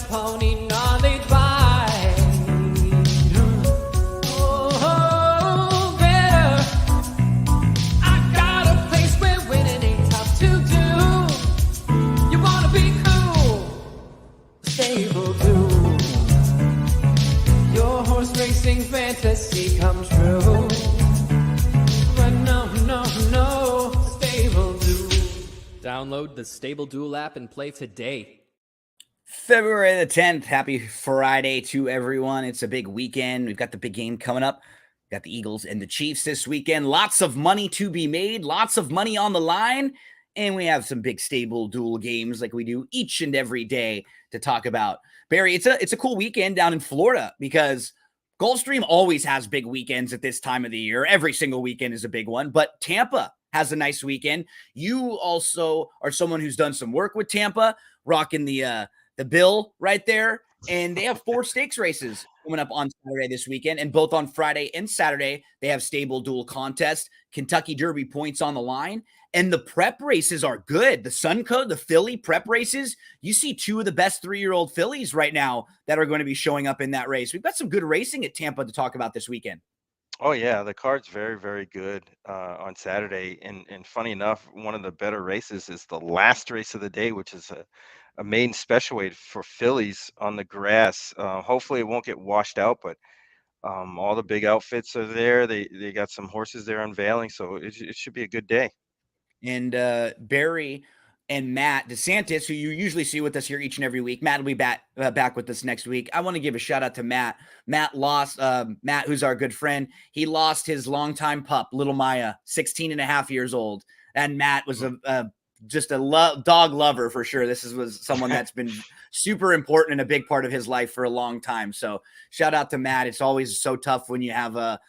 pony gnarly by. Oh, better. I got a place where winning ain't tough to do. You wanna be cool, stable do. Your horse racing fantasy come true. But no, stable do. Download the Stable Duel app and play today. February the 10th. Happy Friday to everyone. It's a big weekend. We've got the big game coming up. We've got the Eagles and the Chiefs this weekend. Lots of money to be made. Lots of money on the line. And we have some big Stable Duel games like we do each and every day to talk about. Barry, it's a cool weekend down in Florida because Gulfstream always has big weekends at this time of the year. Every single weekend is a big one. But Tampa has a nice weekend. You also are someone who's done some work with Tampa, rocking the bill right there. And they have 4 stakes races coming up on Saturday this weekend. And both on Friday and Saturday, they have Stable Duel contest, Kentucky Derby points on the line. And the prep races are good. The Suncoast, the Philly prep races, you see 2 of the best 3-year-old fillies right now that are going to be showing up in that race. We've got some good racing at Tampa to talk about this weekend. Oh yeah, the card's very, very good on Saturday. And funny enough, one of the better races is the last race of the day, which is a maiden special weight for fillies on the grass. Hopefully it won't get washed out, but all the big outfits are there. They got some horses there unveiling, so it should be a good day. And Barry and Matt DeSantis, who you usually see with us here each and every week. Matt will be back with us next week. I want to give a shout out to Matt. Matt, who's our good friend. He lost his longtime pup, little Maya, 16 and a half years old. And Matt was just a dog lover for sure. This was someone that's been super important and a big part of his life for a long time. So shout out to Matt. It's always so tough when you have a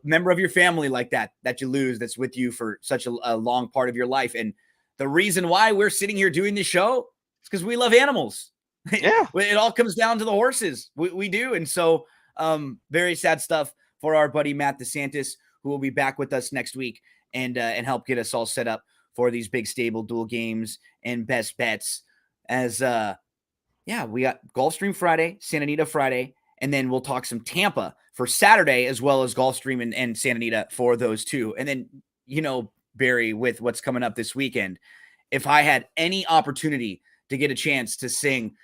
member of your family like that you lose, that's with you for such a long part of your life. And the reason why we're sitting here doing this show is because we love animals. Yeah. It all comes down to the horses. We do. And so very sad stuff for our buddy Matt DeSantis, who will be back with us next week and help get us all set up for these big Stable Duel games and best bets. As we got Gulfstream Friday, Santa Anita Friday, and then we'll talk some Tampa for Saturday, as well as Gulfstream and Santa Anita for those two. And then, Barry, with what's coming up this weekend, if I had any opportunity to get a chance to sing,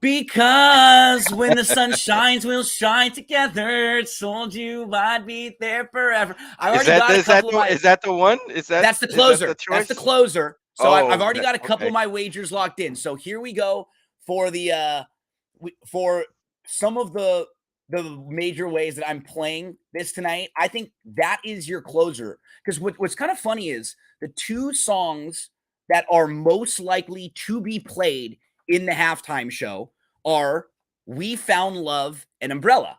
because when the sun shines, we'll shine together. Told you I'd be there forever. Is that the one? That's the closer. That's the closer. So I've already got a couple okay. of my wagers locked in. So here we go for for some of the major ways that I'm playing this tonight. I think that is your closer, because what's kind of funny is the 2 songs that are most likely to be played in the halftime show are We Found Love and Umbrella,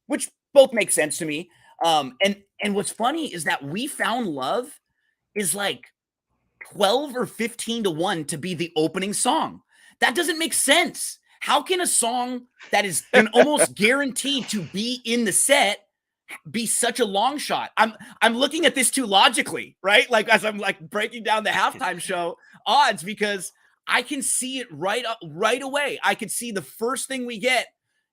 which both make sense to me. And what's funny is that We Found Love is like 12 or 15 to 1 to be the opening song. That doesn't make sense. How can a song that is almost guaranteed to be in the set be such a long shot? I'm looking at this too logically, right? Like as I'm like breaking down the halftime show odds, because I can see it right away. I could see the first thing we get,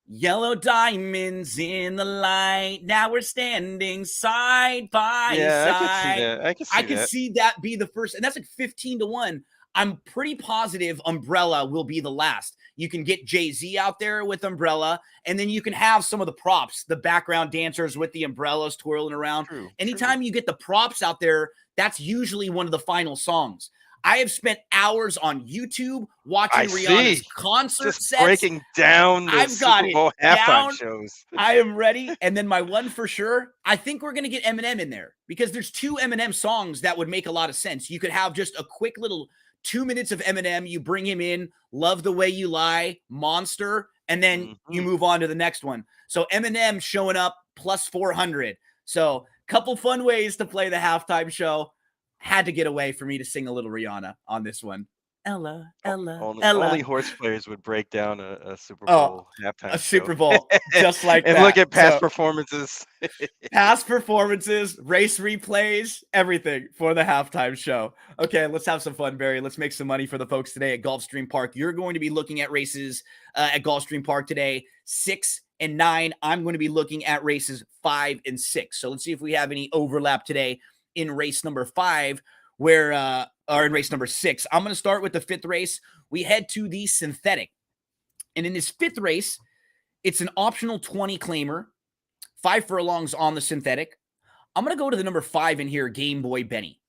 yellow diamonds in the light. Now we're standing side by side. I can see that be the first, and that's like 15 to 1. I'm pretty positive Umbrella will be the last. You can get Jay-Z out there with Umbrella, and then you can have some of the props, the background dancers with the umbrellas twirling around. Anytime you get the props out there, that's usually one of the final songs. I have spent hours on YouTube watching Rihanna's concert sets. Breaking down the Super Bowl halftime shows. I am ready. And then my one for sure, I think we're going to get Eminem in there, because there's 2 Eminem songs that would make a lot of sense. You could have just a quick little 2 minutes of Eminem. You bring him in, Love the Way You Lie, Monster, and then you move on to the next one. So Eminem showing up plus 400. So couple fun ways to play the halftime show. Had to get away for me to sing a little Rihanna on this one. Ella, O- Ella, only Ella. horse players would break down a Super Oh, Bowl a halftime show Super Bowl just like and look that. at past So performances. past performances, race replays, everything for the halftime show. Okay, let's have some fun, Barry. Let's make some money for the folks today at Gulfstream Park. You're going to be looking at races at Gulfstream Park today, 6 and 9. I'm going to be looking at races 5 and 6. So let's see if we have any overlap today in race number 5, or in race number 6. I'm going to start with the 5th race. We head to the synthetic. And in this 5th race, it's an optional 20 claimer. 5 furlongs on the synthetic. I'm going to go to the number 5 in here, Game Boy Benny.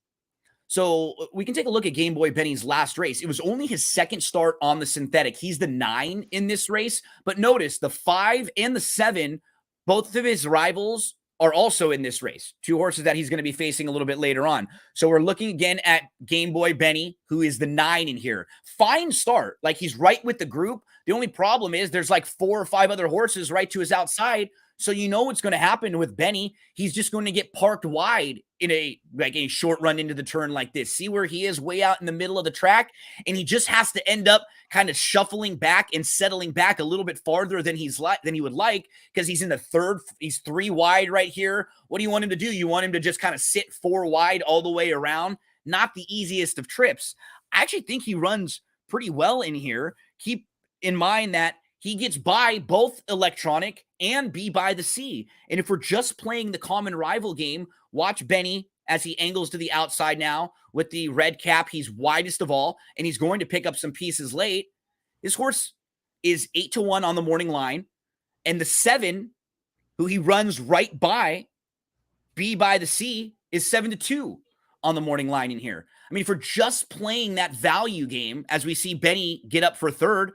So we can take a look at Game Boy Benny's last race. It was only his second start on the synthetic. He's the 9 in this race. But notice the 5 and the 7, both of his rivals are also in this race. 2 horses that he's going to be facing a little bit later on. So we're looking again at Game Boy Benny, who is the 9 in here. Fine start. Like, he's right with the group. The only problem is there's like 4 or 5 other horses right to his outside. So you know what's going to happen with Benny. He's just going to get parked wide in a short run into the turn like this. See where he is, way out in the middle of the track, and he just has to end up kind of shuffling back and settling back a little bit farther than he would like, because he's in the third. He's 3 wide right here. What do you want him to do? You want him to just kind of sit 4 wide all the way around? Not the easiest of trips. I actually think he runs pretty well in here. Keep in mind that he gets by both electronic and Be By the Sea. And if we're just playing the common rival game, watch Benny as he angles to the outside now with the red cap. He's widest of all, and he's going to pick up some pieces late. This horse is 8-1 on the morning line. And the 7, who he runs right by, Be By the Sea, is 7-2 on the morning line in here. I mean, if we're just playing that value game, as we see Benny get up for third,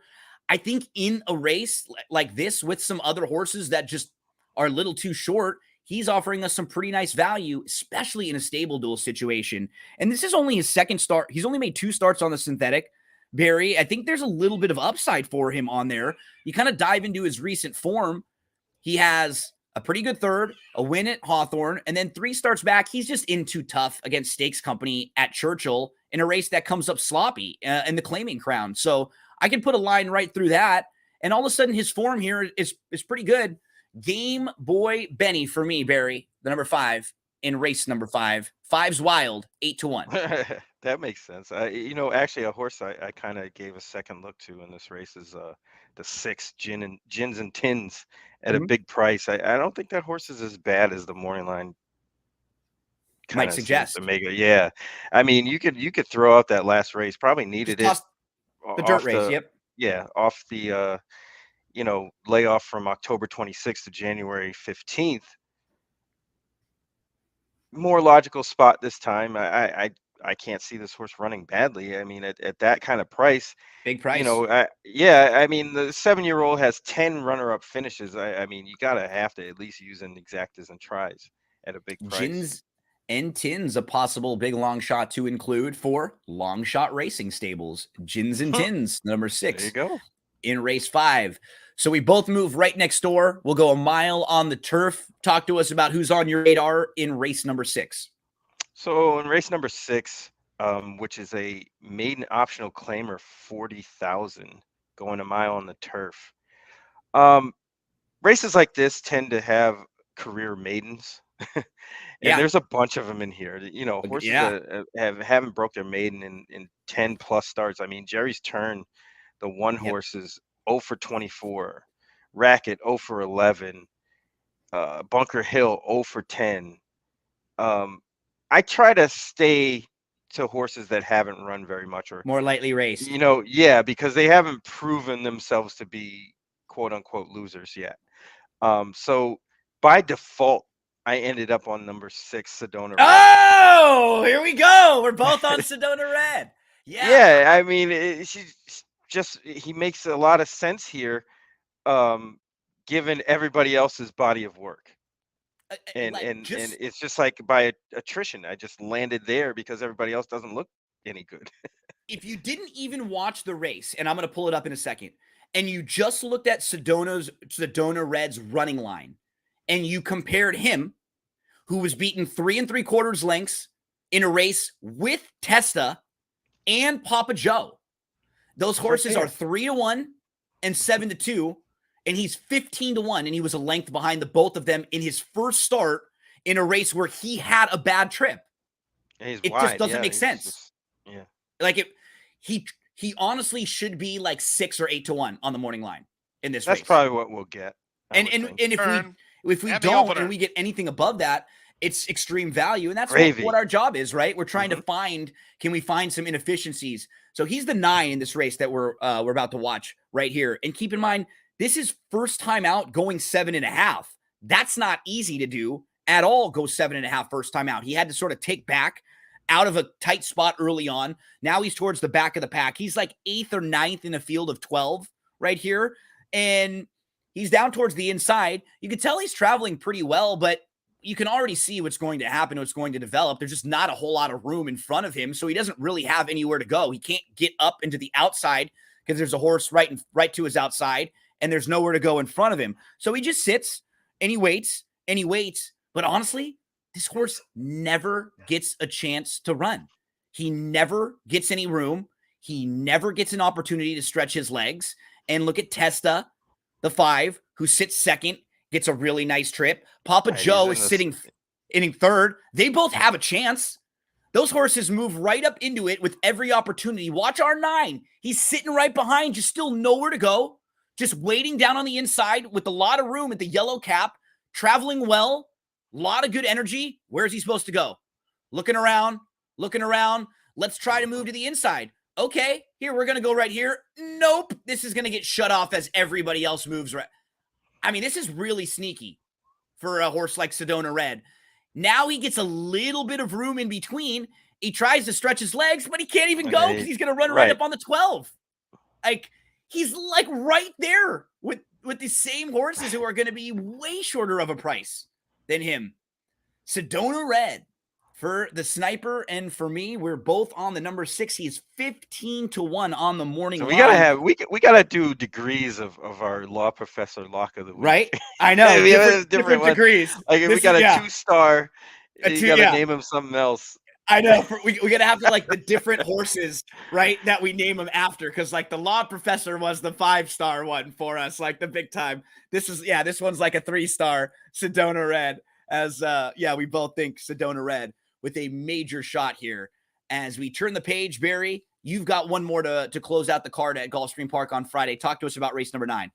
I think in a race like this with some other horses that just are a little too short, he's offering us some pretty nice value, especially in a stable duel situation. And this is only his second start. He's only made 2 starts on the synthetic. Barry, I think there's a little bit of upside for him on there. You kind of dive into his recent form. He has a pretty good third, a win at Hawthorne, and then 3 starts back. He's just in too tough against Stakes Company at Churchill in a race that comes up sloppy in the claiming crown. So I can put a line right through that, and all of a sudden his form here is pretty good. Game Boy Benny for me, Barry, the number 5 in race number 5. 5's wild, 8-1. That makes sense. Actually, a horse I kind of gave a second look to in this race is the 6 Gins and Tins at a Mhm. big price. I don't think that horse is as bad as the morning line kind Might of seems to suggest. make it. Yeah, I mean, you could throw out that last race. Probably Just needed it toss the dirt off race. the Yep. off the layoff from October 26th to January 15th. More logical spot this time. I can't see this horse running badly. I mean, at that kind of price, Big price. I mean, the 7-year-old has 10 runner-up finishes. I mean, you gotta have to at least use an exactas and tries at a big price. Gins and Tins, a possible big long shot to include for long shot racing stables. Gins and Huh, Tins, number there you 6 go. in race 5. So we both move right next door. We'll go a mile on the turf. Talk to us about who's on your radar in race number 6. So in race number 6, which is a maiden optional claimer, 40,000, going a mile on the turf. Races like this tend to have career maidens. And Yeah. there's a bunch of them in here. Horses Yeah. that haven't broke their maiden in 10 plus starts. I mean, Jerry's Turn, the one Yep. horse is 0 for 24. Racket 0 for 11. Bunker Hill 0 for 10. I try to stay to horses that haven't run very much, or More lightly raced. yeah, because they haven't proven themselves to be quote unquote losers yet. So by default, I ended up on number 6, Sedona Red. Oh, here we go. We're both on Sedona Red. Yeah. Yeah, I mean, he makes a lot of sense here, given everybody else's body of work. And it's just like by attrition, I just landed there because everybody else doesn't look any good. If you didn't even watch the race, and I'm going to pull it up in a second, and you just looked at Sedona Red's running line, and you compared him, who was beaten 3 3/4 lengths in a race with Testa and Papa Joe. Those It's right horses there. are 3-1 and 7-2, and he's 15-1, and he was a length behind the both of them in his first start in a race where he had a bad trip. Yeah, he's It just wide. doesn't Yeah, make he's sense. just yeah. Like he honestly should be like 6 or 8-1 on the morning line in this That's race. probably what we'll get. I And would and think. and if we Turn if we and the don't opener. and we get anything above that, it's extreme value, and that's Gravy. what our job is, right? We're trying to Mhm. find, can we find some inefficiencies? So he's the 9 in this race that we're about to watch right here. And keep in mind, this is first time out going 7.5. That's not easy to do at all. Go 7.5 first time out. He had to sort of take back out of a tight spot early on. Now he's towards the back of the pack. He's like 8th or 9th in a field of 12 right here. And he's down towards the inside. You can tell he's traveling pretty well, but you can already see what's going to happen, what's going to develop. There's just not a whole lot of room in front of him, so he doesn't really have anywhere to go. He can't get up into the outside because there's a horse right to his outside, and there's nowhere to go in front of him. So he just sits and he waits and he waits. But honestly, this horse never gets a chance to run. He never gets any room. He never gets an opportunity to stretch his legs. And look at Testa, the 5, who sits second, gets a really nice trip. Papa Right, Joe he's is in sitting in third. They both have a chance. Those horses move right up into it with every opportunity. Watch our 9. He's sitting right behind, just still nowhere to go, just waiting down on the inside with a lot of room at the yellow cap, traveling well, a lot of good energy. Where's he supposed to go? Looking around. Let's try to move to the inside. Okay, here, we're going to go right here. Nope, this is going to get shut off as everybody else moves right. I mean, this is really sneaky for a horse like Sedona Red. Now he gets a little bit of room in between. He tries to stretch his legs, but he can't even go because he's going to run right up on the 12. Like, he's like right there with the same horses who are going to be way shorter of a price than him. Sedona Red for the sniper and for me, we're both on the number 6. He's 15-1 on the morning So line. we gotta do degrees of our law professor lock of the week. Right? I know. We have different ones. degrees. Like if we got a 2-star, you gotta yeah. name him something else. I know. We gotta have to like the different horses, right? That we name them after, because like the law professor was the 5-star one for us, like the big time. This one's like a 3-star Sedona Red. As we both think Sedona Red with a major shot here. As we turn the page, Barry, you've got one more to close out the card at Gulfstream Park on Friday. Talk to us about race number 9.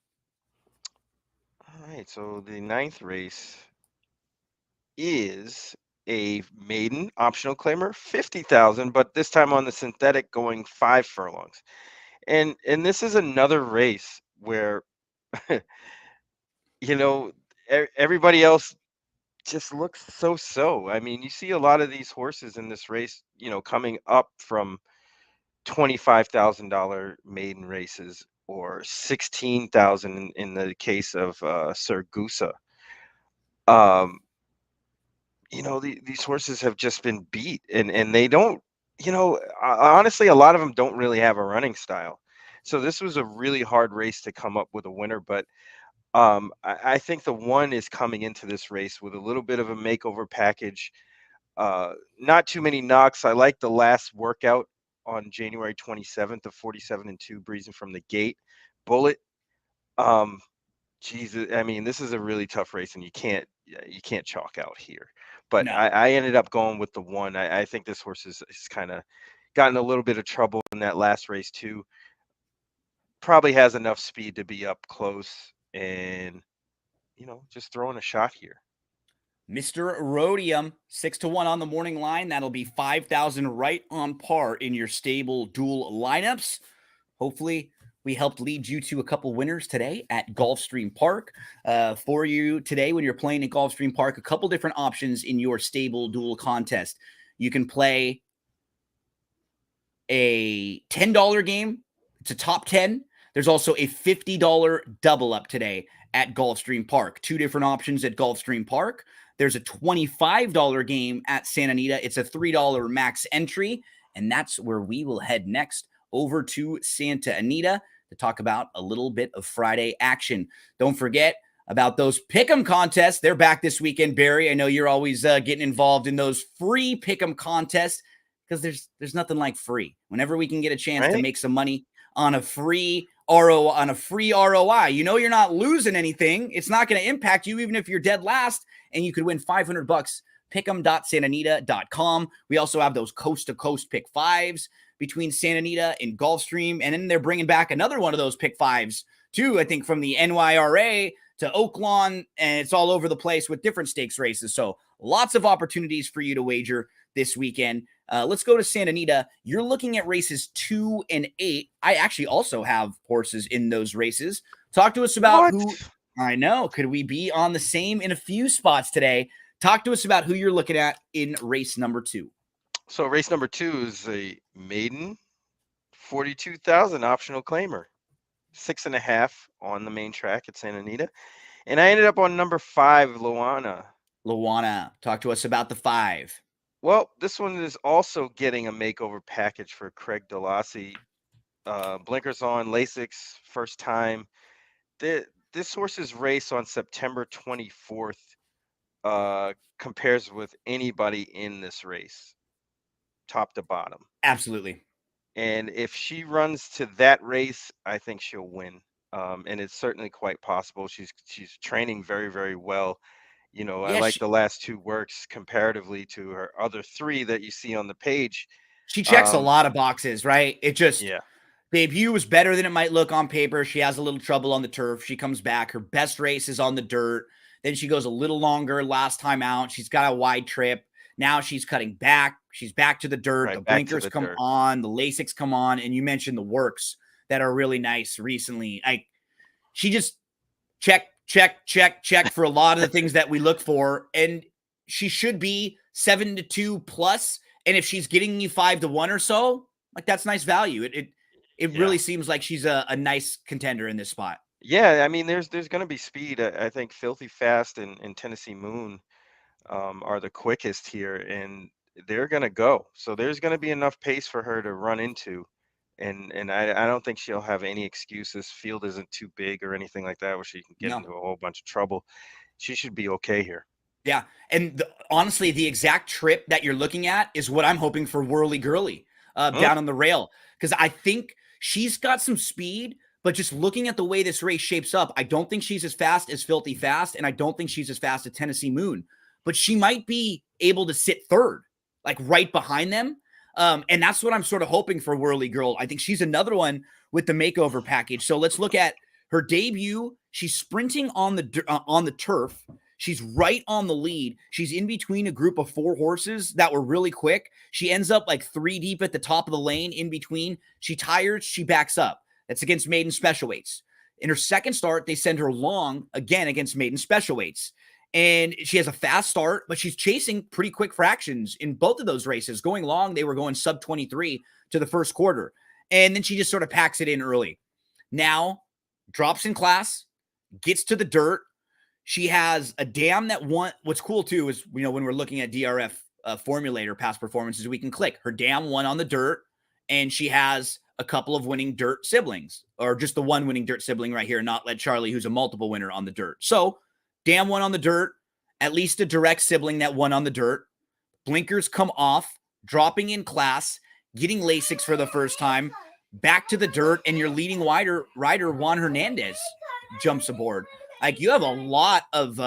All right, so the 9th race is a maiden optional claimer, 50,000, but this time on the synthetic, going 5 furlongs. And this is another race where everybody else just looks so. I mean, you see a lot of these horses in this race, coming up from $25,000 maiden races or 16,000 in the case of Sir Gusa. These horses have just been beat, and they don't, honestly, a lot of them don't really have a running style. So this was a really hard race to come up with a winner, but I think the 1 is coming into this race with a little bit of a makeover package. Not too many knocks. I like the last workout on January 27th of 47-2, breezing from the gate. Bullet. Jesus, I mean, this is a really tough race, and you can't chalk out here. But No. I ended up going with the 1. I think this horse is kind of gotten a little bit of trouble in that last race too. Probably has enough speed to be up close and, just throwing a shot here. Mr. Rhodium, 6-1 on the morning line. That'll be 5,000 right on par in your stable dual lineups. Hopefully, we helped lead you to a couple winners today at Gulfstream Park. For you today, when you're playing at Gulfstream Park, a couple different options in your stable dual contest. You can play a $10 game. It's a top 10. There's also a $50 double up today at Gulfstream Park. 2 different options at Gulfstream Park. There's a $25 game at Santa Anita. It's a $3 max entry, and that's where we will head next over to Santa Anita to talk about a little bit of Friday action. Don't forget about those pick'em contests. They're back this weekend, Barry. I know you're always getting involved in those free pick'em contests. Because there's nothing like free. Whenever we can get a chance to Right? make some money on a free ROI, you're not losing anything. It's not going to impact you, even if you're dead last, and you could win $500. Pick'em.santanita.com. We also have those coast to coast pick fives between Santa Anita and Gulfstream, and then they're bringing back another one of those pick fives too. I think from the NYRA to Oaklawn, and it's all over the place with different stakes races. So lots of opportunities for you to wager this weekend. Let's go to Santa Anita. You're looking at races 2 and 8. I actually also have horses in those races. Talk to us about What? who. I know. Could we be on the same in a few spots today? Talk to us about who you're looking at in race number 2. So race number 2 is a maiden 42,000 optional claimer, 6.5 on the main track at Santa Anita. And I ended up on number 5, Luana. Luana, talk to us about the 5. Well, this one is also getting a makeover package for Craig Delassie. Blinkers on, Lasix, first time. This horse's race on September 24th compares with anybody in this race, top to bottom. Absolutely. And if she runs to that race, I think she'll win. And it's certainly quite possible. She's training very, very well. I Yeah, like the last 2 works comparatively to her other 3 that you see on the page. she checks a lot of boxes, right? It just Yeah, debut was better than it might look on paper. She has a little trouble on the turf. She comes back. Her best race is on the dirt. Then she goes a little longer last time out. She's got a wide trip. Now she's cutting back. She's back to the dirt. right, The back to blinkers the come dirt. on. The Lasix come on. And you mentioned the works that are really nice recently. She just check for a lot of the things that we look for. And she should be 7-2 plus. And if she's getting you 5-1 or so, like that's nice value. It Yeah. really seems like she's a nice contender in this spot. Yeah, I mean, there's going to be speed. I think Filthy Fast and Tennessee Moon are the quickest here, and they're going to go. So there's going to be enough pace for her to run into, and I don't think she'll have any excuses. Field isn't too big or anything like that where she can get No. into a whole bunch of trouble. She should be okay here. Yeah. And honestly, the exact trip that you're looking at is what I'm hoping for Whirly Girly down on the rail. Because I think she's got some speed, but just looking at the way this race shapes up, I don't think she's as fast as Filthy Fast, and I don't think she's as fast as Tennessee Moon. But she might be able to sit third, like right behind them. And that's what I'm sort of hoping for Whirly Girl. I think she's another one with the makeover package. So let's look at her debut. She's sprinting on the turf. She's right on the lead. She's in between a group of 4 horses that were really quick. She ends up like 3 deep at the top of the lane in between. She tires, she backs up. That's against maiden special weights. In her second start, they send her long again against maiden special weights. And she has a fast start, but she's chasing pretty quick fractions in both of those races. Going long, they were going sub 23 to the first quarter. And then she just sort of packs it in early. Now, drops in class, gets to the dirt. She has a dam that won. What's cool too is, when we're looking at DRF formulator past performances, we can click her dam won on the dirt, and she has a couple of winning dirt siblings, or just the one winning dirt sibling right here, not Let Charlie, who's a multiple winner on the dirt. So dam won on the dirt, at least a direct sibling that won on the dirt. Blinkers come off, dropping in class, getting Lasix for the first time, back to the dirt, and your leading rider Juan Hernandez jumps aboard. Like, you have a lot of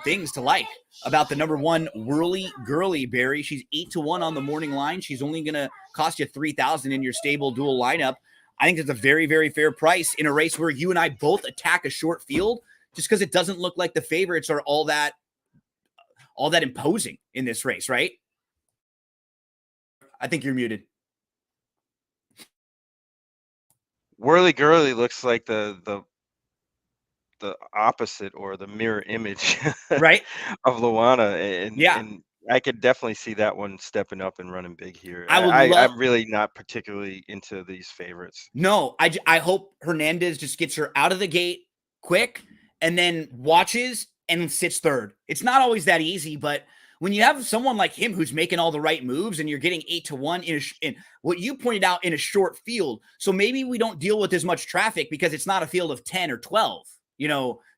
things to like about the number 1 Whirly Girly, Barry. She's 8-1 on the morning line. She's only going to cost you $3,000 in your stable dual lineup. I think it's a very, very fair price in a race where you and I both attack a short field, just because it doesn't look like the favorites are all that imposing in this race, right? I think you're muted. Whirly Girly looks like the opposite or the mirror image Right? of Luana, Yeah. and I could definitely see that one stepping up and running big here. I would love- I'm really not particularly into these favorites. No, I hope Hernandez just gets her out of the gate quick and then watches and sits third. It's not always that easy, but when you have someone like him who's making all the right moves and you're getting 8-1 in what you pointed out, in a short field, so maybe we don't deal with as much traffic because it's not a field of 10 or 12,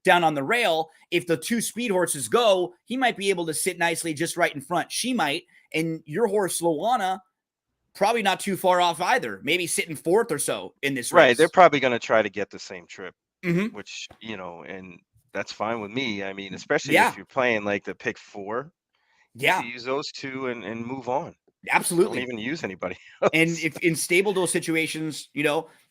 down on the rail. If the 2 speed horses go, he might be able to sit nicely just right in front. She might. And your horse, Luana, probably not too far off either. Maybe sitting fourth or so in this Right. race. They're probably going to try to get the same trip, Mhm. which, and that's fine with me. I mean, especially Yeah. if you're playing like the pick 4, you Yeah. could use those 2 and move on. Don't Absolutely. even use anybody And else. if in stable duel situations,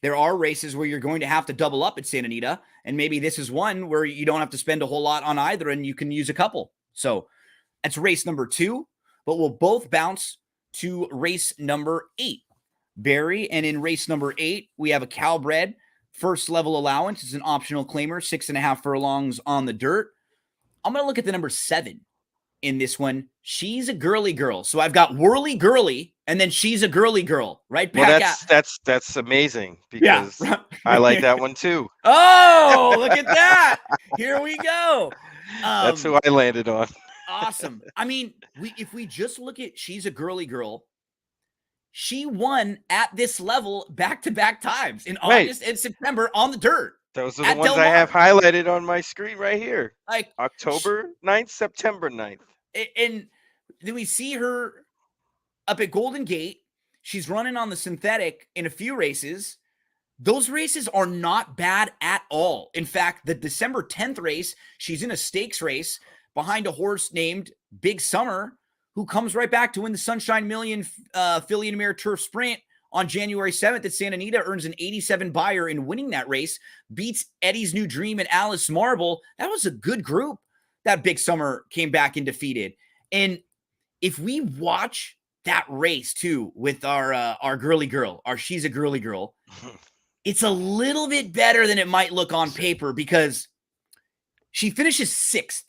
there are races where you're going to have to double up at Santa Anita, and maybe this is one where you don't have to spend a whole lot on either, and you can use a couple. So that's race number 2, but we'll both bounce to race number 8. Barry, and in race number 8, we have a Calbred first level allowance. It's an optional claimer, 6.5 furlongs on the dirt. I'm going to look at the number 7 in this one. She's a girly girl. So I've got Whirly Girly, and then she's a girly girl right Well, back at. that's amazing Yeah. because I like that one too. Oh, look at that. Here we go. That's who I landed on. Awesome. I mean, if we just look at she's a girly girl, she won at this level back-to-back times in Right. August and September on the dirt. Those are the At ones Del I have Mar. highlighted on my screen right here. Like October 9th, September 9th. And then we see her up at Golden Gate. She's running on the synthetic in a few races. Those races are not bad at all. In fact, the December 10th race, she's in a stakes race behind a horse named Big Summer, who comes right back to win the Sunshine Million Filly and Mare Turf Sprint on January 7th at Santa Anita, earns an 87 buyer in winning that race, beats Eddie's New Dream and Alice Marble. That was a good group that Big Summer came back and defeated. And if we watch that race too with our girly girl, she's a girly girl, it's a little bit better than it might look on paper because she finishes 6th.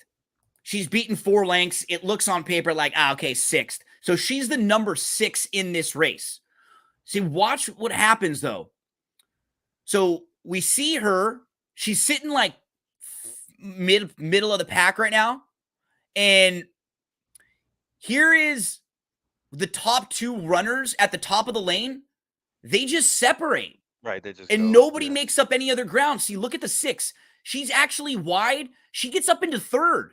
She's beaten 4 lengths. It looks on paper like, okay, 6th. So she's the number 6 in this race. See, watch what happens though. So we see her. She's sitting like middle of the pack right now. And here is the top 2 runners at the top of the lane. They just separate. Right. They just And go, nobody makes up any other ground. See, look at the 6. She's actually wide. She gets up into 3rd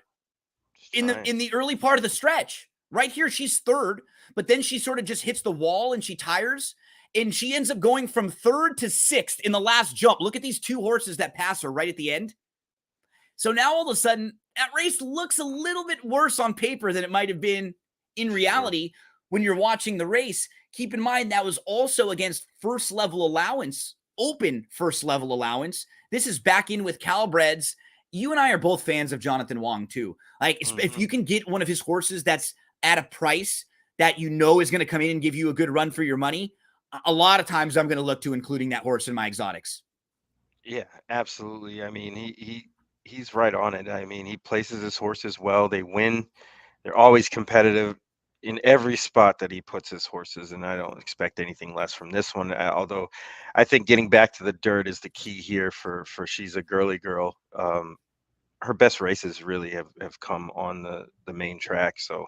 in the early part of the stretch. Right here, she's 3rd, but then she sort of just hits the wall and she tires. And she ends up going from 3rd to 6th in the last jump. Look at these 2 horses that pass her right at the end. So now all of a sudden, that race looks a little bit worse on paper than it might have been in reality when you're watching the race. Keep in mind that was also against first level allowance, open first level allowance. This is back in with Calbreds. You and I are both fans of Jonathan Wong too. Like if you can get one of his horses that's at a price that you know is going to come in and give you a good run for your money, a lot of times I'm going to look to including that horse in my exotics. Yeah, absolutely. I mean, he's right on it. I mean, he places his horses well. They win. They're always competitive in every spot that he puts his horses, and I don't expect anything less from this one. Although, I think getting back to the dirt is the key here for she's a girly girl. Her best races really have come on the main track. So,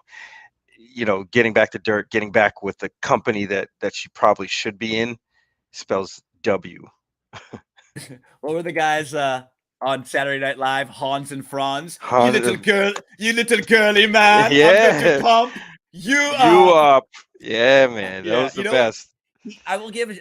getting back to dirt, getting back with the company that she probably should be in, spells W. What were the guys on Saturday Night Live? Hans and Franz. Hans you little and- girl, you little girly man. Yeah. I'm going to pump you You up. up. Yeah, man. That Yeah, was the you know, best. I will give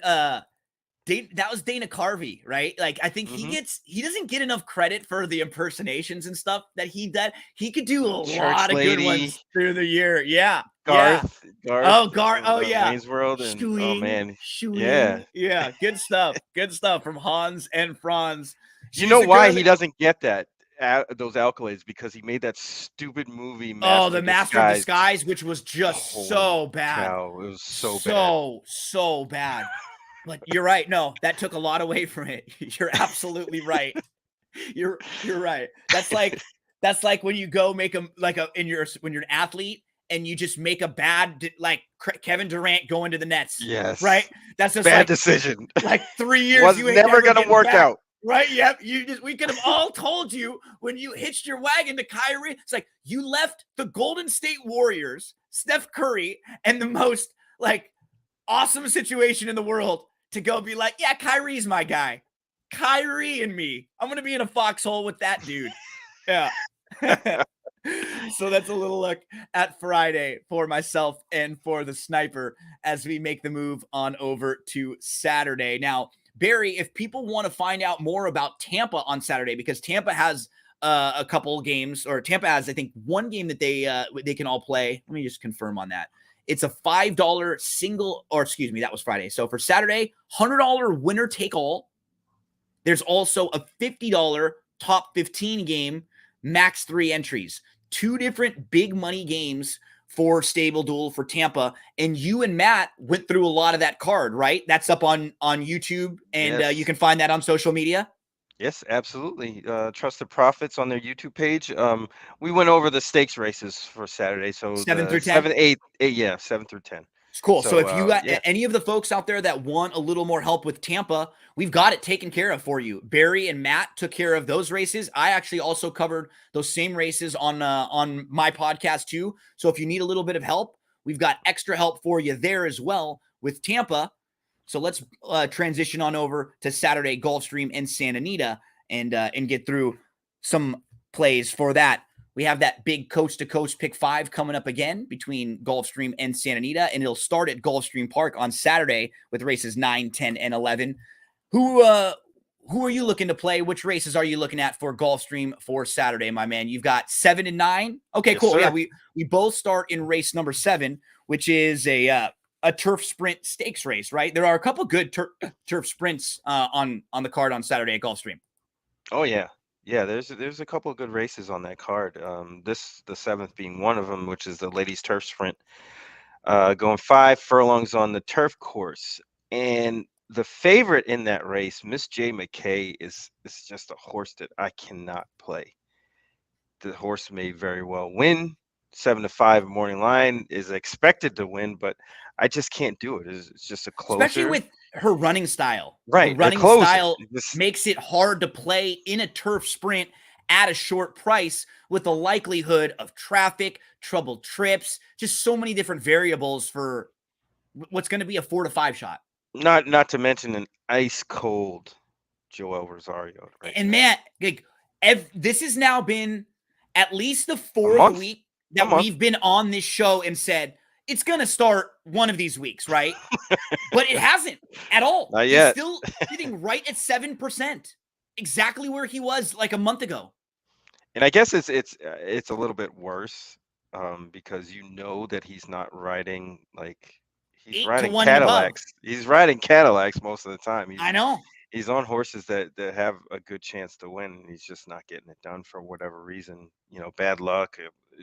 that was Dana Carvey, right? Like I think he doesn't get enough credit for the impersonations and stuff that he did. He could do a Church lot of good Lady. ones through the year. Yeah. Garth. Oh, Garth. Oh, from, yeah. Wayne's World. And, oh, man. Yeah. Yeah. Good stuff. Good stuff from Hans and Franz. You know why he doesn't get those accolades? Because he made that stupid movie, The Master of Disguise, which was just so bad. Cow, it was so bad. So bad. But you're right. No, that took a lot away from it. You're absolutely right. You're right. That's like when you go make when you're an athlete and you just make a bad, like Kevin Durant going to the Nets. Yes. Right. That's just bad decision. Like 3 years. Was you ain't never going to work out. Right. Yep. We could have all told you when you hitched your wagon to Kyrie. It's like you left the Golden State Warriors, Steph Curry, and the most awesome situation in the world to go be like, yeah, Kyrie's my guy. Kyrie and me. I'm going to be in a foxhole with that dude. Yeah. So that's a little look at Friday for myself and for the sniper as we make the move on over to Saturday. Now, Barry, if people want to find out more about Tampa on Saturday, because Tampa has a couple games, or Tampa has, I think, one game that they can all play. Let me just confirm on that. It's a $5 single, or excuse me, that was Friday. So for Saturday, $100 winner take all. There's also a $50 top 15 game, max 3 entries. 2 different big money games for Stable Duel for Tampa. And you and Matt went through a lot of that card, right? That's up on YouTube, and you Yes. can find that on social media. Yes, absolutely. Trusted Profits on their YouTube page. We went over the stakes races for Saturday. So 7 the through 10. 7, 8, yeah, 7 through 10. It's cool. So So if you got yeah, any of the folks out there that want a little more help with Tampa, we've got it taken care of for you. Barry and Matt took care of those races. I actually also covered those same races on my podcast too. So if you need a little bit of help, we've got extra help for you there as well with Tampa. So let's transition on over to Saturday Gulfstream and Santa Anita and get through some plays for that. We have that big coast-to-coast pick 5 coming up again between Gulfstream and Santa Anita, and it'll start at Gulfstream Park on Saturday with races 9, 10, and 11. Who are you looking to play? Which races are you looking at for Gulfstream for Saturday, my man? You've got 7 and 9. Okay, yes, cool. sir. Yeah, we both start in race number 7, which is a turf sprint stakes race, right? There are a couple good turf sprints on the card on Saturday at Gulfstream. Oh yeah, yeah. There's a couple of good races on that card. The 7th being one of them, which is the ladies turf sprint, going 5 furlongs on the turf course. And the favorite in that race, Miss J McKay, is just a horse that I cannot play. The horse may very well win. 7-5 morning line is expected to win, but I just can't do it. It's just a Especially closer. with her running style. Her Right, a running closer. style This makes it hard to play in a turf sprint at a short price with the likelihood of traffic, troubled trips, just so many different variables for what's going to be a 4 to 5 shot. not to mention an ice cold Joel Rosario right And now. Matt, like, this has now been at least the A 4th month, week a that month. we've been on this show and said it's going to start one of these weeks, right? But it hasn't at all. Not He's yet. still sitting right at 7%, exactly where he was like a month ago. And I guess it's a little bit worse because you know that he's not riding like he's 8 to riding 1 and above. Cadillacs. He's riding Cadillacs most of the time. I know. He's on horses that have a good chance to win, and he's just not getting it done for whatever reason. Bad luck,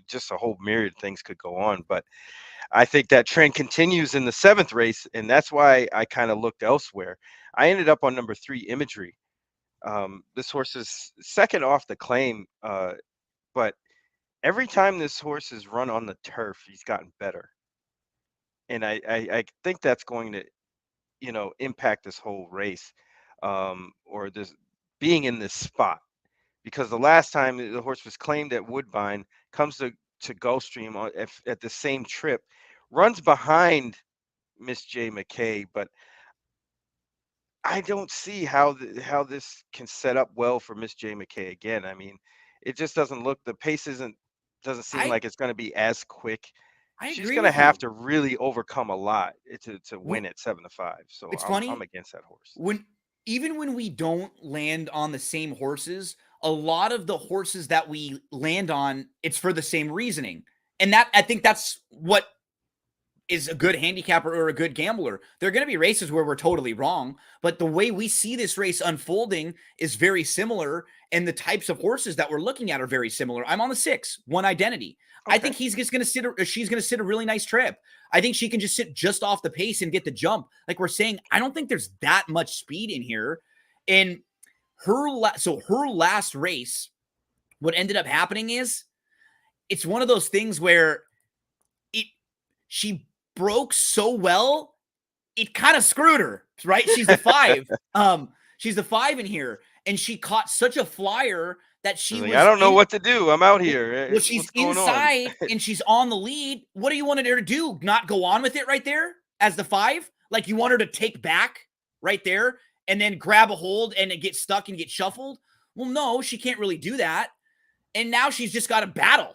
just a whole myriad of things could go on. But I think that trend continues in the 7th race, and that's why I kind of looked elsewhere. I ended up on number 3, Imagery. This horse is second off the claim, but every time this horse has run on the turf, he's gotten better. And I think that's going to, impact this whole race, or this being in this spot. Because the last time the horse was claimed at Woodbine, comes to Gulfstream at the same trip, runs behind Miss J McKay, but I don't see how how this can set up well for Miss J McKay again. I mean, it just doesn't look, the pace doesn't seem I like it's going to be as quick. I She's agree going to with have you. to really overcome a lot to When, win at 7-5. So it's I'm funny against that horse. when even when we don't land on the same horses, a lot of the horses that we land on, it's for the same reasoning. And that, I think that's what is a good handicapper or a good gambler. There are going to be races where we're totally wrong, but the way we see this race unfolding is very similar, and the types of horses that we're looking at are very similar. I'm on the 6, One Identity. I Okay. think he's just going to sit, or she's going to sit a really nice trip. I think she can just sit just off the pace and get the jump. Like we're saying, I don't think there's that much speed in here. And her last race, what ended up happening is it's one of those things where she broke so well, it kind of screwed her, right? She's the 5. She's the 5 in here, and she caught such a flyer that she Like, I was don't know in. what to do. I'm out here. Well, she's What's going on? inside and she's on the lead. What do you want her to do? Not go on with it right there as the 5? Like you want her to take back right there and then grab a hold and get stuck and get shuffled? Well, no, she can't really do that. And now she's just got to battle.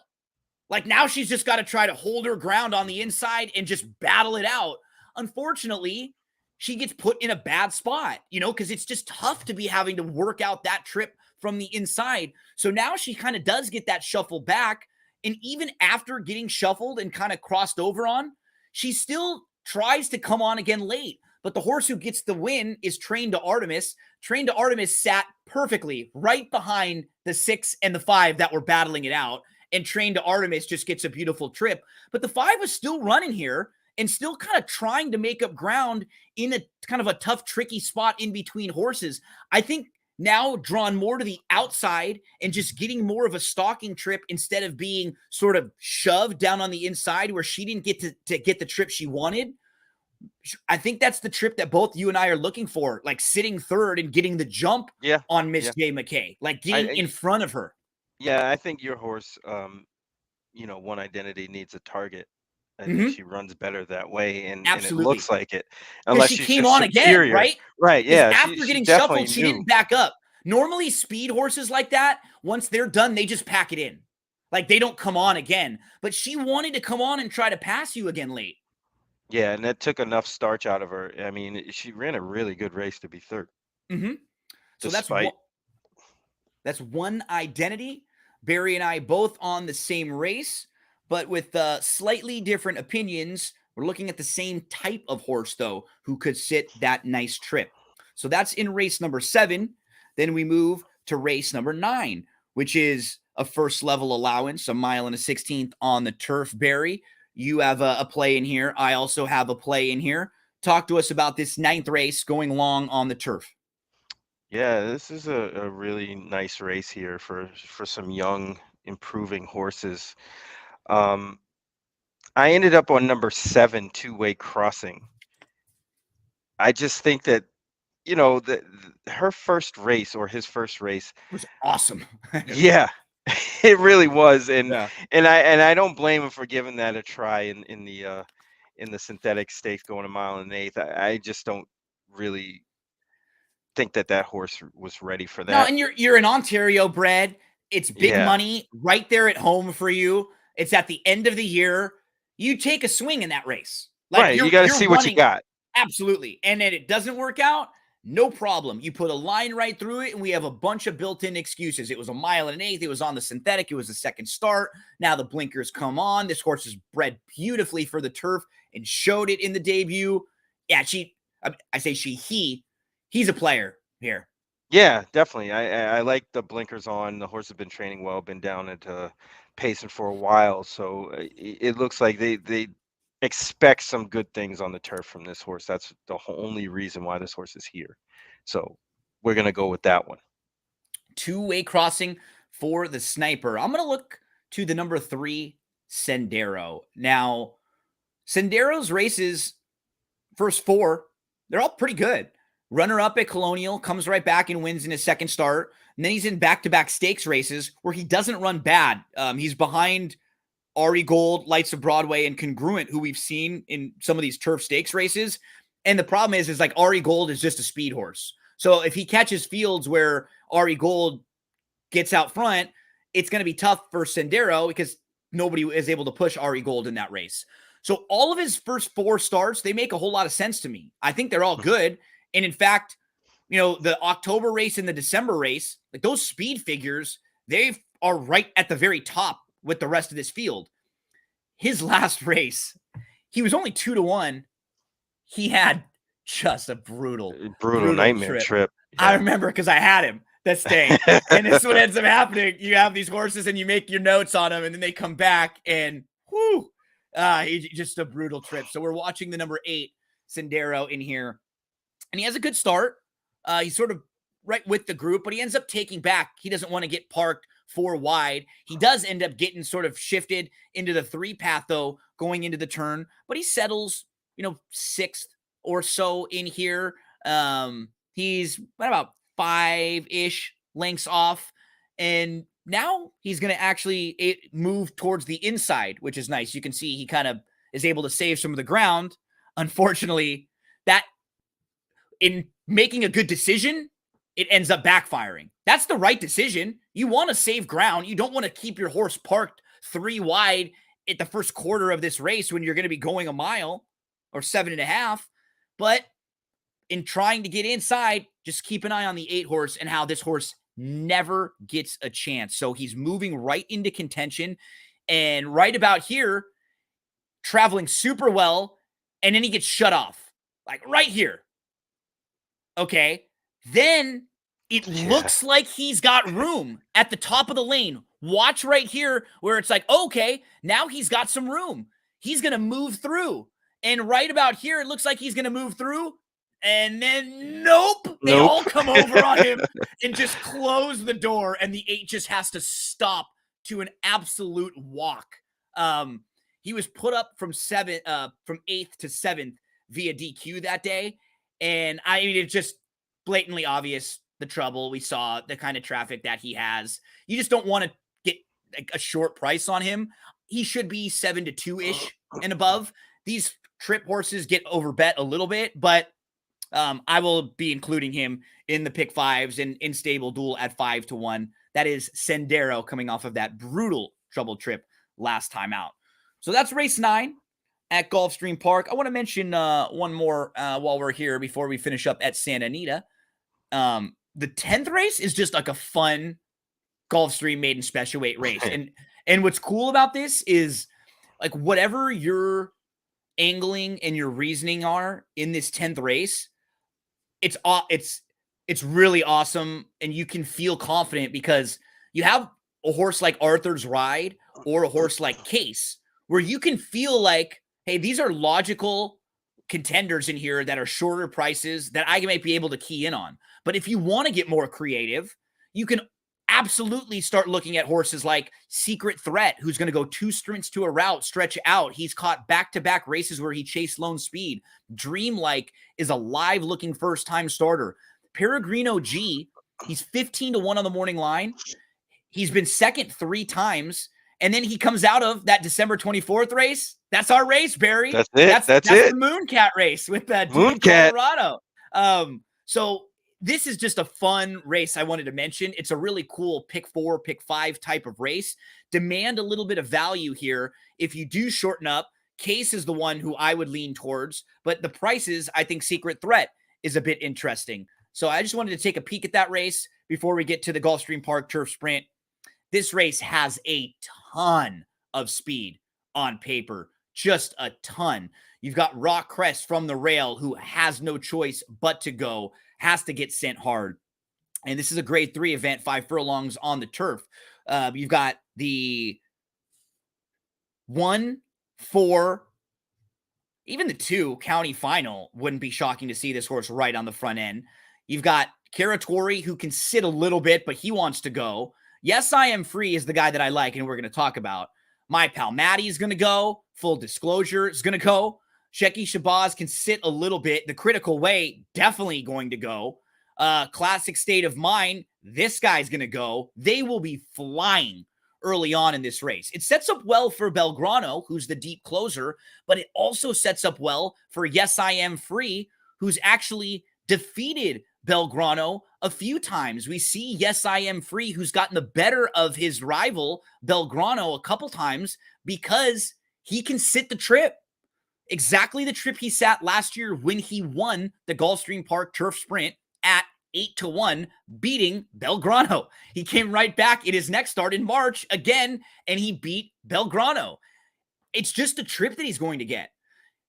Like now she's just got to try to hold her ground on the inside and just battle it out. Unfortunately, she gets put in a bad spot, because it's just tough to be having to work out that trip from the inside. So now she kind of does get that shuffle back. And even after getting shuffled and kind of crossed over on, she still tries to come on again late. But the horse who gets the win is Trained to Artemis. Trained to Artemis sat perfectly right behind the 6 and the 5 that were battling it out. And Trained to Artemis just gets a beautiful trip. But the 5 was still running here and still kind of trying to make up ground in a kind of a tough, tricky spot in between horses. I think now drawn more to the outside and just getting more of a stalking trip instead of being sort of shoved down on the inside where she didn't get to get the trip she wanted. I think that's the trip that both you and I are looking for, like sitting third and getting the jump on Miss J. McKay, like getting in front of her. Yeah, I think your horse, One Identity needs a target. I think she runs better that way, and it looks like it. Unless she she's came just on superior. again, right? Right, yeah. After getting shuffled, she didn't back up. Normally, speed horses like that, once they're done, they just pack it in. Like, they don't come on again. But she wanted to come on and try to pass you again late. Yeah, and that took enough starch out of her. I mean, she ran a really good race to be third. So that's One Identity. Barry and I both on the same race, but with slightly different opinions. We're looking at the same type of horse, though, who could sit that nice trip. So that's in race number 7. Then we move to race number 9, which is a first level allowance, 1 mile and a 16th on the turf. Barry, you have a play in here. I also have a play in here. Talk to us about this 9th race going long on the turf. Yeah, this is a really nice race here for some young, improving horses. I ended up on number 7, Two-Way Crossing. I just think that, her first race or his first race was awesome. Yeah, it really was, and I don't blame him for giving that a try in the synthetic stakes going 1 mile and 1/8. I just don't really think that horse was ready for that. No, and you're in Ontario bred. It's big money right there at home for you. It's at the end of the year. You take a swing in that race. Like right, you got to see what you got. Absolutely. And then it doesn't work out, no problem. You put a line right through it, and we have a bunch of built-in excuses. It was 1 mile and 1/8. It was on the synthetic. It was the second start. Now the blinkers come on. This horse is bred beautifully for the turf and showed it in the debut. Yeah, he's a player here. Yeah, definitely. I like the blinkers on. The horse has been training well, been down at Payson for a while. So it looks like they expect some good things on the turf from this horse. That's the only reason why this horse is here. So we're going to go with that one. Two-Way Crossing for the Sniper. I'm going to look to the number 3, Sendero. Now, Sendero's races, first 4, they're all pretty good. Runner-up at Colonial, comes right back and wins in his second start. And then he's in back-to-back stakes races where he doesn't run bad. He's behind Ari Gold, Lights of Broadway, and Congruent, who we've seen in some of these turf stakes races. And the problem is like Ari Gold is just a speed horse. So if he catches fields where Ari Gold gets out front, it's going to be tough for Sendero because nobody is able to push Ari Gold in that race. So all of his first 4 starts, they make a whole lot of sense to me. I think they're all good. And in fact, the October race and the December race, like those speed figures, they are right at the very top with the rest of this field. His last race, he was only 2-1. He had just a brutal nightmare trip. Yeah. I remember because I had him this day. And this is what ends up happening. You have these horses and you make your notes on them, and then they come back and just a brutal trip. So we're watching the number 8, Sendero, in here. And he has a good start. He's sort of right with the group, but he ends up taking back. He doesn't want to get parked 4 wide. He does end up getting sort of shifted into the 3 path, though, going into the turn. But he settles, 6th or so in here. He's about 5-ish lengths off. And now he's going to actually move towards the inside, which is nice. You can see he kind of is able to save some of the ground. Unfortunately, that in making a good decision, it ends up backfiring. That's the right decision. You want to save ground. You don't want to keep your horse parked 3 wide at the first quarter of this race when you're going to be going a mile or 7.5. But in trying to get inside, just keep an eye on the 8 horse and how this horse never gets a chance. So he's moving right into contention, and right about here, traveling super well, and then he gets shut off, like right here. Okay. Then it looks like he's got room at the top of the lane. Watch right here where it's like, okay, now he's got some room. He's going to move through. And right about here, it looks like he's going to move through. And then, nope, they all come over on him and just close the door. And the 8 just has to stop to an absolute walk. He was put up from 8th to 7th via DQ that day. And I mean, it's just blatantly obvious the trouble. We saw the kind of traffic that he has. You just don't want to get a short price on him. He should be 7 to 2-ish and above. These trip horses get overbet a little bit, but I will be including him in the pick 5s and in stable duel at 5 to 1. That is Sendero coming off of that brutal trouble trip last time out. So that's race 9 at Gulfstream Park. I want to mention one more while we're here before we finish up at Santa Anita. The 10th race is just like a fun Gulfstream maiden special weight race. And what's cool about this is, like, whatever your angling and your reasoning are in this 10th race, it's really awesome, and you can feel confident because you have a horse like Arthur's Ride or a horse like Case, where you can feel like, hey, these are logical contenders in here that are shorter prices that I might be able to key in on. But if you want to get more creative, you can absolutely start looking at horses like Secret Threat, who's going to go 2 sprints to a route, stretch out. He's caught back-to-back races where he chased Lone Speed. Dreamlike is a live-looking first-time starter. Peregrino G, he's 15 to 1 on the morning line. He's been second 3 times. And then he comes out of that December 24th race. That's our race, Barry. That's it. That's the Mooncat race with that dude in Colorado. So this is just a fun race I wanted to mention. It's a really cool pick 4, pick 5 type of race. Demand a little bit of value here. If you do shorten up, Case is the one who I would lean towards. But the prices, I think Secret Threat is a bit interesting. So I just wanted to take a peek at that race before we get to the Gulfstream Park Turf Sprint. This race has a ton of speed on paper, just a ton. You've got Rock Crest from the rail, who has no choice but to go, has to get sent hard. And this is a grade 3 event, 5 furlongs on the turf. You've got the 1, 4, even the 2 county final. Wouldn't be shocking to see this horse right on the front end. You've got Caratori, who can sit a little bit, but he wants to go. Yes, I Am Free is the guy that I like, and we're going to talk about. My pal Matty is going to go. Full disclosure is going to go. Shecky Shabazz can sit a little bit. The Critical Way, definitely going to go. Classic State of Mind, this guy's going to go. They will be flying early on in this race. It sets up well for Belgrano, who's the deep closer, but it also sets up well for Yes, I Am Free, who's actually defeated Belgrano a few times. We see Yes, I Am Free, who's gotten the better of his rival Belgrano a couple times because he can sit the trip. Exactly the trip he sat last year when he won the Gulfstream Park Turf Sprint at 8 to 1, beating Belgrano. He came right back in his next start in March again, and he beat Belgrano. It's just a trip that he's going to get.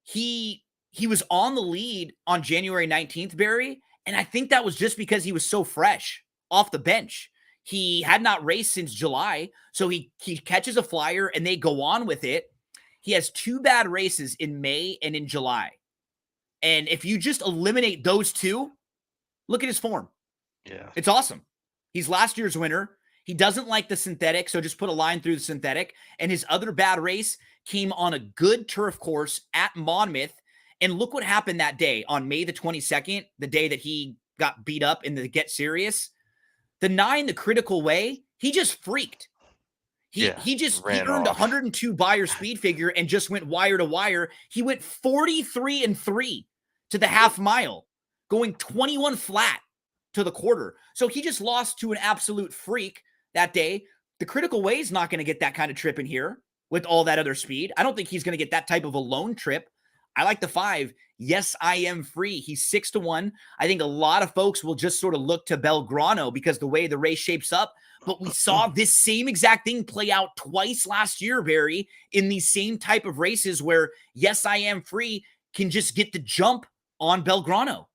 He was on the lead on January 19th, Barry, and I think that was just because he was so fresh off the bench. He had not raced since July, so he catches a flyer and they go on with it. He has 2 bad races in May and in July. And if you just eliminate those 2, look at his form. Yeah. It's awesome. He's last year's winner. He doesn't like the synthetic, so just put a line through the synthetic. And his other bad race came on a good turf course at Monmouth. And look what happened that day on May the 22nd, the day that he got beat up in the Get Serious. The 9, the Critical Way, he just freaked. He earned 102 buyer speed figure and just went wire to wire. He went 43-3 to the half mile, going 21 flat to the quarter. So he just lost to an absolute freak that day. The Critical Way is not going to get that kind of trip in here with all that other speed. I don't think he's going to get that type of a lone trip. I like the 5. Yes, I Am Free. He's 6-1. I think a lot of folks will just sort of look to Belgrano because the way the race shapes up. But we saw this same exact thing play out twice last year, Barry, in these same type of races where Yes, I Am Free can just get the jump on Belgrano.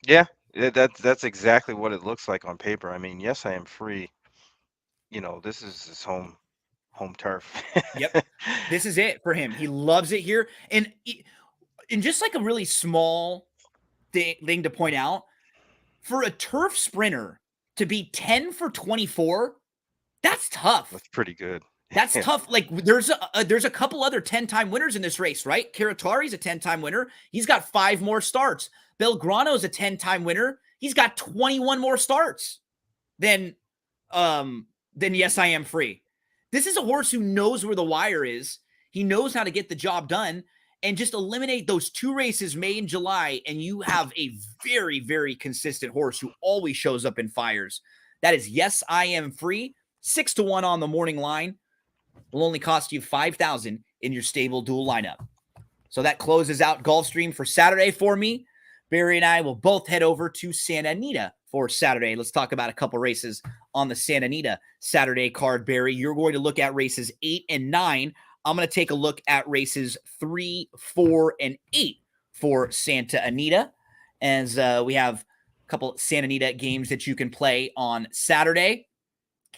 Yeah, that's exactly what it looks like on paper. I mean, Yes, I Am Free. This is his home turf. Yep. This is it for him. He loves it here. And just like a really small thing to point out, for a turf sprinter to be 10 for 24, that's tough. That's pretty good. That's tough. Like there's a couple other 10-time winners in this race, right? Caratari's a 10-time winner. He's got 5 more starts. Belgrano's a 10-time winner. He's got 21 more starts than Yes, I Am Free. This is a horse who knows where the wire is. He knows how to get the job done, and just eliminate those 2 races May and July, and you have a very, very consistent horse who always shows up and fires. That is Yes, I Am Free. 6-1 on the morning line. Will only cost you $5,000 in your stable dual lineup. So that closes out Gulfstream for Saturday for me. Barry and I will both head over to Santa Anita for Saturday. Let's talk about a couple races on the Santa Anita Saturday card, Barry. You're going to look at races 8 and 9. I'm going to take a look at races 3, 4, and 8 for Santa Anita, as we have a couple Santa Anita games that you can play on Saturday.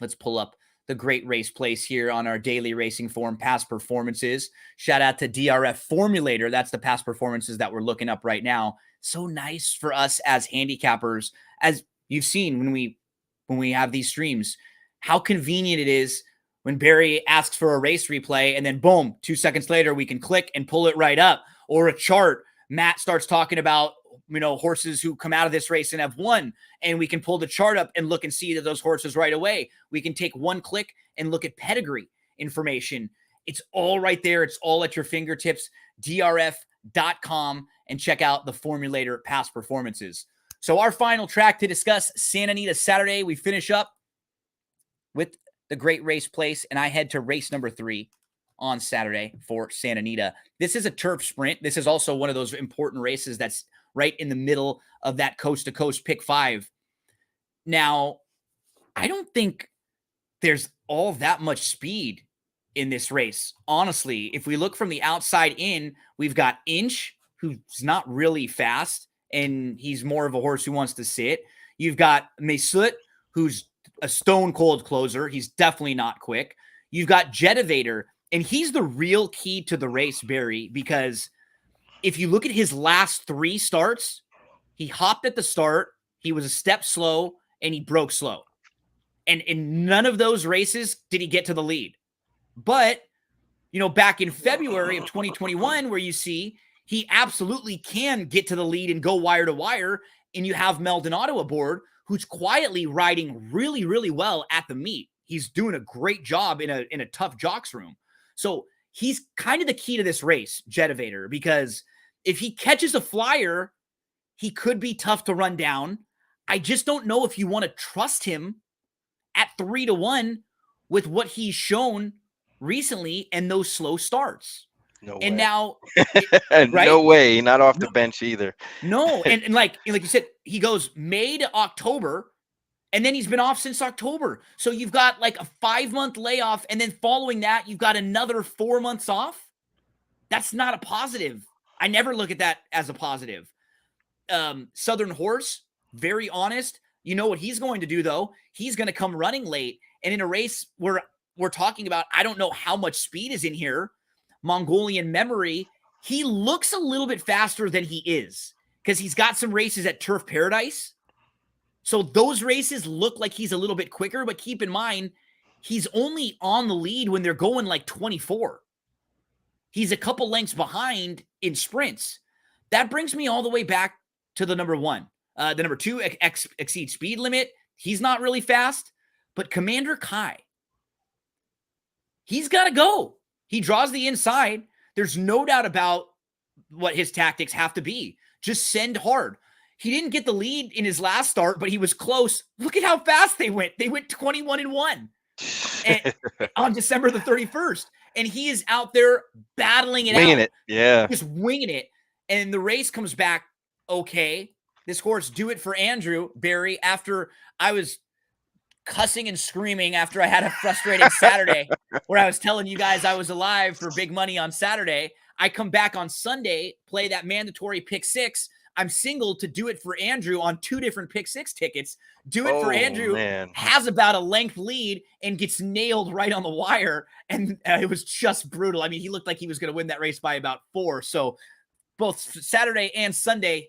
Let's pull up the great race place here on our daily racing form, past performances. Shout out to DRF Formulator. That's the past performances that we're looking up right now. So nice for us as handicappers, as you've seen when we have these streams, how convenient it is when Barry asks for a race replay and then boom, 2 seconds later, we can click and pull it right up. Or a chart. Matt starts talking about, horses who come out of this race and have won, and we can pull the chart up and look and see that those horses right away. We can take one click and look at pedigree information. It's all right there. It's all at your fingertips. DRF.com, and check out the Formulator past performances. So our final track to discuss Santa Anita Saturday, we finish up with the great race place, and I head to race number 3 on Saturday for Santa Anita. This is a turf sprint. This is also one of those important races that's right in the middle of that coast-to-coast pick 5. Now, I don't think there's all that much speed in this race. Honestly, if we look from the outside in, we've got Inch, who's not really fast, and he's more of a horse who wants to sit. You've got Mesut, who's a stone-cold closer. He's definitely not quick. You've got Jetivator, and he's the real key to the race, Barry, because if you look at his last 3 starts, he hopped at the start, he was a step slow, and he broke slow. And in none of those races did he get to the lead. But, back in February of 2021, where you see he absolutely can get to the lead and go wire to wire, and you have Maldonado aboard, who's quietly riding really, really well at the meet. He's doing a great job in a tough jocks room. So he's kind of the key to this race, Jetivator, because if he catches a flyer, he could be tough to run down. I just don't know if you want to trust him at 3-1 with what he's shown recently and those slow starts. No and way. Now, right? No way. Not off the bench either. No. And like you said, he goes May to October, and then he's been off since October. So you've got like a 5-month layoff, and then following that, you've got another 4 months off. That's not a positive. I never look at that as a positive. Southern Horse, very honest. You know what he's going to do, though? He's going to come running late. And in a race where we're talking about, I don't know how much speed is in here, Mongolian Memory, he looks a little bit faster than he is because he's got some races at Turf Paradise. So those races look like he's a little bit quicker, but keep in mind, he's only on the lead when they're going like 24. He's a couple lengths behind in sprints. That brings me all the way back to the number 1. The number 2, exceed speed limit. He's not really fast, but Commander Kai, he's got to go. He draws the inside. There's no doubt about what his tactics have to be. Just send hard. He didn't get the lead in his last start, but he was close. Look at how fast they went. They went 21-1. and on December the 31st. And he is out there battling it Winging out. it. Yeah. Just winging it. And the race comes back okay. This horse, Do It for Andrew, Barry, after I was cussing and screaming after I had a frustrating Saturday where I was telling you guys I was alive for big money on Saturday. I come back on Sunday, play that mandatory pick six. I'm singled to Do It for Andrew on 2 different pick six tickets. Do It for Andrew has about a length lead and gets nailed right on the wire. And it was just brutal. I mean, he looked like he was going to win that race by about 4. So both Saturday and Sunday,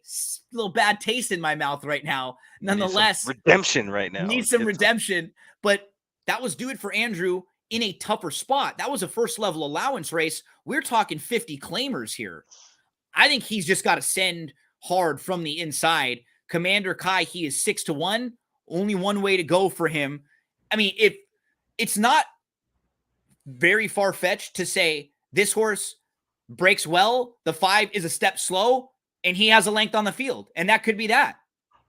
a little bad taste in my mouth right now. Nonetheless, redemption right now. Need some redemption, but that was Do It for Andrew in a tougher spot. That was a first level allowance race. We're talking 50 claimers here. I think he's just got to send hard from the inside. Commander Kai, he is 6-1. Only one way to go for him. I mean, if it's not very far-fetched to say this horse breaks well, the 5 is a step slow, and he has a length on the field. And that could be that.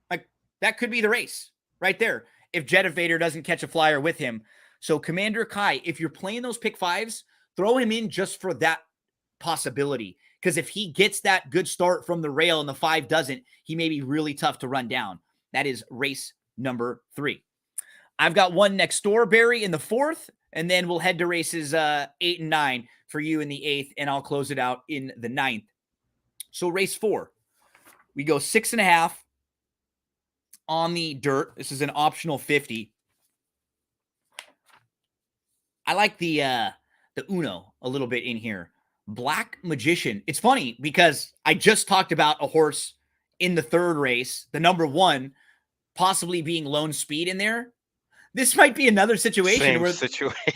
Like, that could be the race right there if Jet Vader doesn't catch a flyer with him. So Commander Kai, if you're playing those pick 5s, throw him in just for that possibility. Because if he gets that good start from the rail and the 5 doesn't, he may be really tough to run down. That is race number 3. I've got one next door, Barry, in the 4th, and then we'll head to races 8 and 9 for you in the 8th, and I'll close it out in the 9th. So race 4, we go 6.5 on the dirt. This is an optional 50. I like the Uno a little bit in here. Black Magician. It's funny because I just talked about a horse in the 3rd race, the number 1, possibly being Lone Speed in there. This might be another situation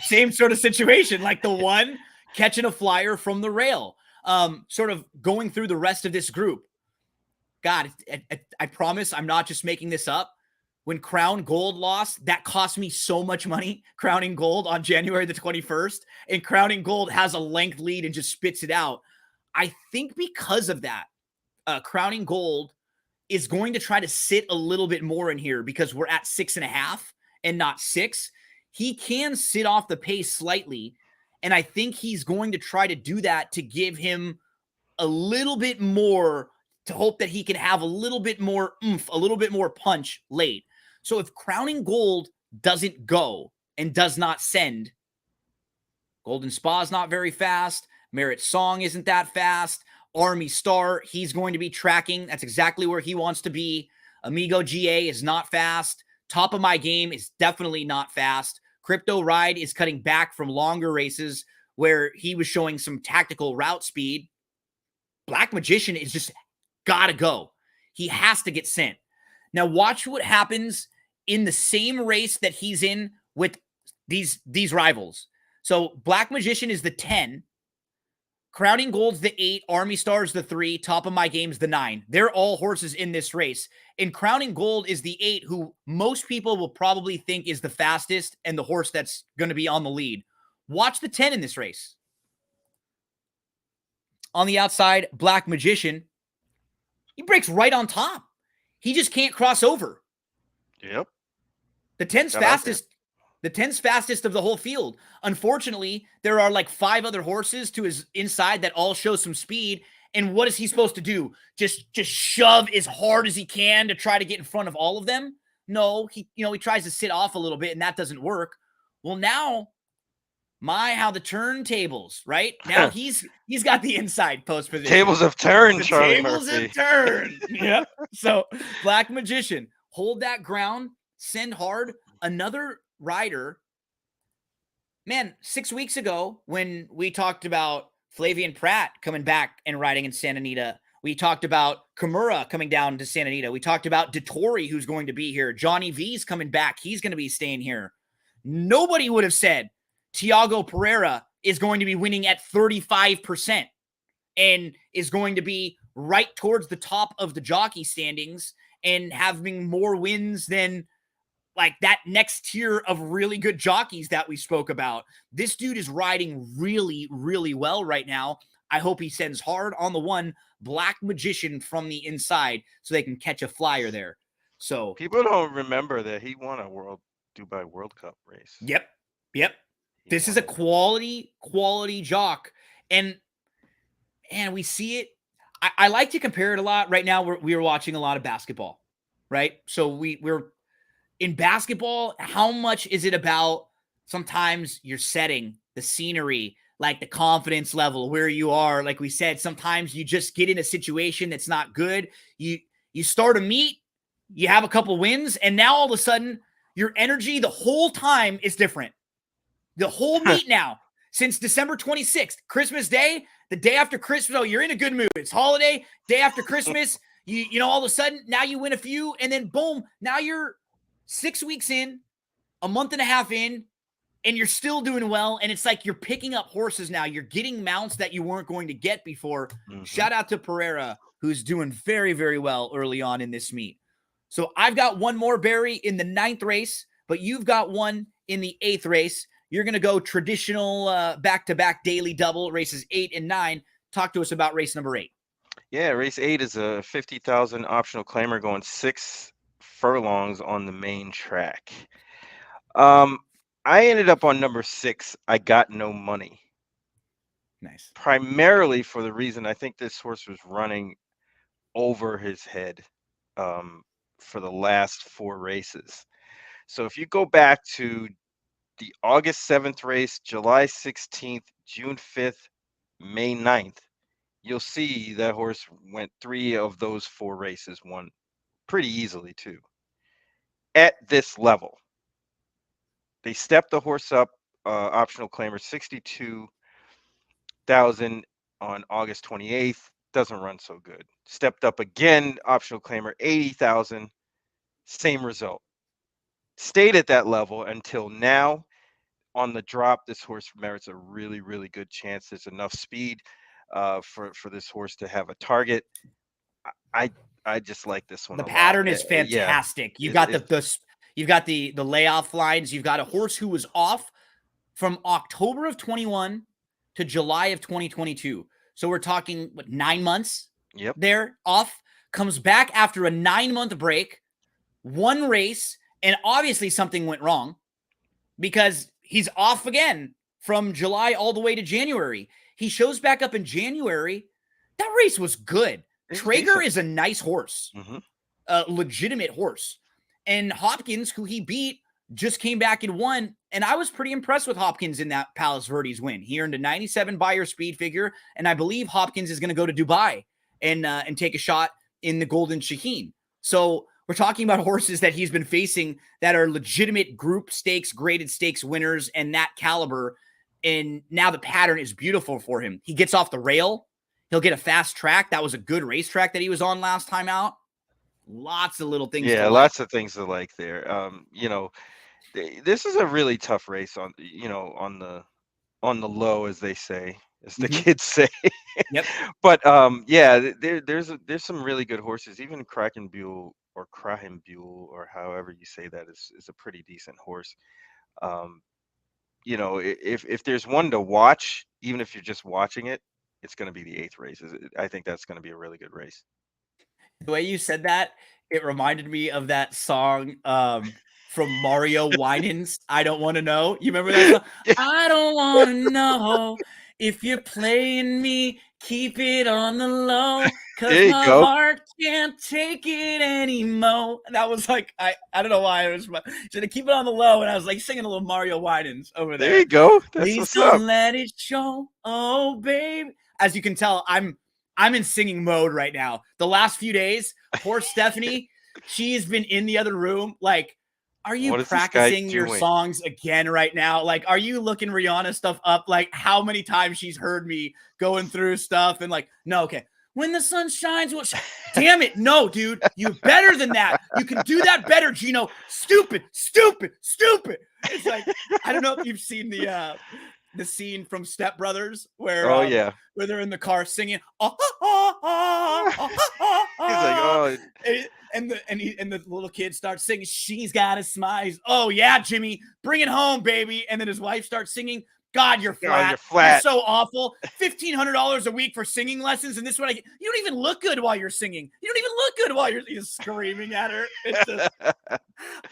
same sort of situation, like the 1 catching a flyer from the rail, sort of going through the rest of this group. God, I promise I'm not just making this up. When Crown Gold lost, that cost me so much money, Crowning Gold on January the 21st, and Crowning Gold has a length lead and just spits it out. I think because of that, Crowning Gold is going to try to sit a little bit more in here because we're at 6.5 and not 6. He can sit off the pace slightly, and I think he's going to try to do that to give him a little bit more, to hope that he can have a little bit more oomph, a little bit more punch late. So if Crowning Gold doesn't go and does not send, Golden Spa is not very fast. Merit Song isn't that fast. Army Star, he's going to be tracking. That's exactly where he wants to be. Amigo GA is not fast. Top of My Game is definitely not fast. Crypto Ride is cutting back from longer races where he was showing some tactical route speed. Black Magician is just got to go. He has to get sent. Now watch what happens in the same race that he's in with these rivals. So Black Magician is the 10. Crowning Gold's the 8. Army Star's the 3. Top of My Game's the 9. They're all horses in this race. And Crowning Gold is the 8, who most people will probably think is the fastest and the horse that's going to be on the lead. Watch the 10 in this race. On the outside, Black Magician, he breaks right on top. He just can't cross over. Yep. The 10's fastest. The 10's fastest of the whole field. Unfortunately, there are like 5 other horses to his inside that all show some speed. And what is he supposed to do? Just shove as hard as he can to try to get in front of all of them? No, he tries to sit off a little bit and that doesn't work. Well, now, how the turntables, right? Now he's got the inside post position. Tables have turned, Charlie tables Murphy. Have turned. Yep. So Black Magician, hold that ground, send hard. Another rider, man, 6 weeks ago when we talked about Flavian Pratt coming back and riding in Santa Anita, we talked about Kimura coming down to Santa Anita. We talked about Dettori, who's going to be here. Johnny V's coming back. He's going to be staying here. Nobody would have said Tiago Pereira is going to be winning at 35% and is going to be right towards the top of the jockey standings and having more wins than like that next tier of really good jockeys that we spoke about. This dude is riding really, really well right now. I hope he sends hard on the 1, Black Magician from the inside so they can catch a flyer there. So people don't remember that he won a Dubai World Cup race. Yep. Yep. He This is won a it. quality jock. And we see it. I like to compare it a lot. Right now, we're watching a lot of basketball, right? So we're in basketball. How much is it about sometimes your setting, the scenery, like the confidence level, where you are? Like we said, sometimes you just get in a situation that's not good. You start a meet, you have a couple wins, and now all of a sudden your energy the whole time is different. The whole meet now, since December 26th, Christmas Day, the day after Christmas, oh, you're in a good mood. It's holiday, day after Christmas. You know, all of a sudden, now you win a few, and then boom, now you're 6 weeks in, a month and a half in, and you're still doing well. And it's like you're picking up horses now. You're getting mounts that you weren't going to get before. Shout out to Pereira, who's doing very, very well early on in this meet. So I've got one more, Barry, in the 9th race, but you've got one in the 8th race. You're going to go traditional back-to-back daily double, races 8 and 9. Talk to us about race number 8. Yeah, race 8 is a 50,000 optional claimer going 6 furlongs on the main track. I ended up on number 6. I got no money. Nice. Primarily for the reason I think this horse was running over his head for the last 4 races. So if you go back to the August 7th race, July 16th, June 5th, May 9th, you'll see that horse went 3 of those 4 races, won pretty easily too. At this level, they stepped the horse up, optional claimer 62,000 on August 28th, doesn't run so good. Stepped up again, optional claimer 80,000, same result. Stayed at that level until now. On the drop, this horse merits a really, really good chance. There's enough speed for this horse to have a target. I just like this one The a lot. pattern is Yeah, fantastic. You've got you've got the layoff lines. You've got a horse who was off from October of 21 to July of 2022. So we're talking 9 months. Yep. There off, comes back after a 9-month break, one race, and obviously something went wrong because he's off again from July all the way to January. He shows back up in January. That race was good. Traeger is a nice horse, a legitimate horse. And Hopkins, who he beat, just came back and won. And I was pretty impressed with Hopkins in that Palos Verdes win. He earned a 97 buyer speed figure. And I believe Hopkins is going to go to Dubai and take a shot in the Golden Shaheen. So we're talking about horses that he's been facing that are legitimate group stakes, graded stakes winners, and that caliber. And now the pattern is beautiful for him. He gets off the rail. He'll get a fast track. That was a good racetrack that he was on last time out. Lots of little things. Yeah, to lots of things to like there. This is a really tough race on on the low, as they say, as the kids say. Yep. But yeah, there's some really good horses. Even Krakenbuhl or however you say that is a pretty decent horse. If there's one to watch, even if you're just watching it, it's going to be the 8th race. I think that's going to be a really good race. The way you said that, it reminded me of that song from Mario Winans, I Don't Want to Know. You remember that song? I don't want to know if you're playing me, keep it on the low, because my heart can't take it anymore. And that was like, I don't know why. Should I keep it on the low? And I was like singing a little Mario Winans over there. There you go. That's Please what's don't up. let it show. Oh, babe. As you can tell, I'm in singing mode right now. The last few days, poor Stephanie, she's been in the other room. Like, are you practicing your songs again right now? Like, are you looking Rihanna stuff up? Like, how many times she's heard me going through stuff and like, no, okay. When the sun shines, damn it. No, dude, you better than that. You can do that better, Gino. Stupid. It's like, I don't know if you've seen the scene from Step Brothers where where they're in the car singing he's like, and the little kid starts singing, she's got a smile. He's, oh yeah, Jimmy, bring it home, baby. And then his wife starts singing, God, you're flat. You're so awful. $1,500 a week for singing lessons, and this is what I get. You don't even look good while you're singing. You don't even look good while you're screaming at her. It's just,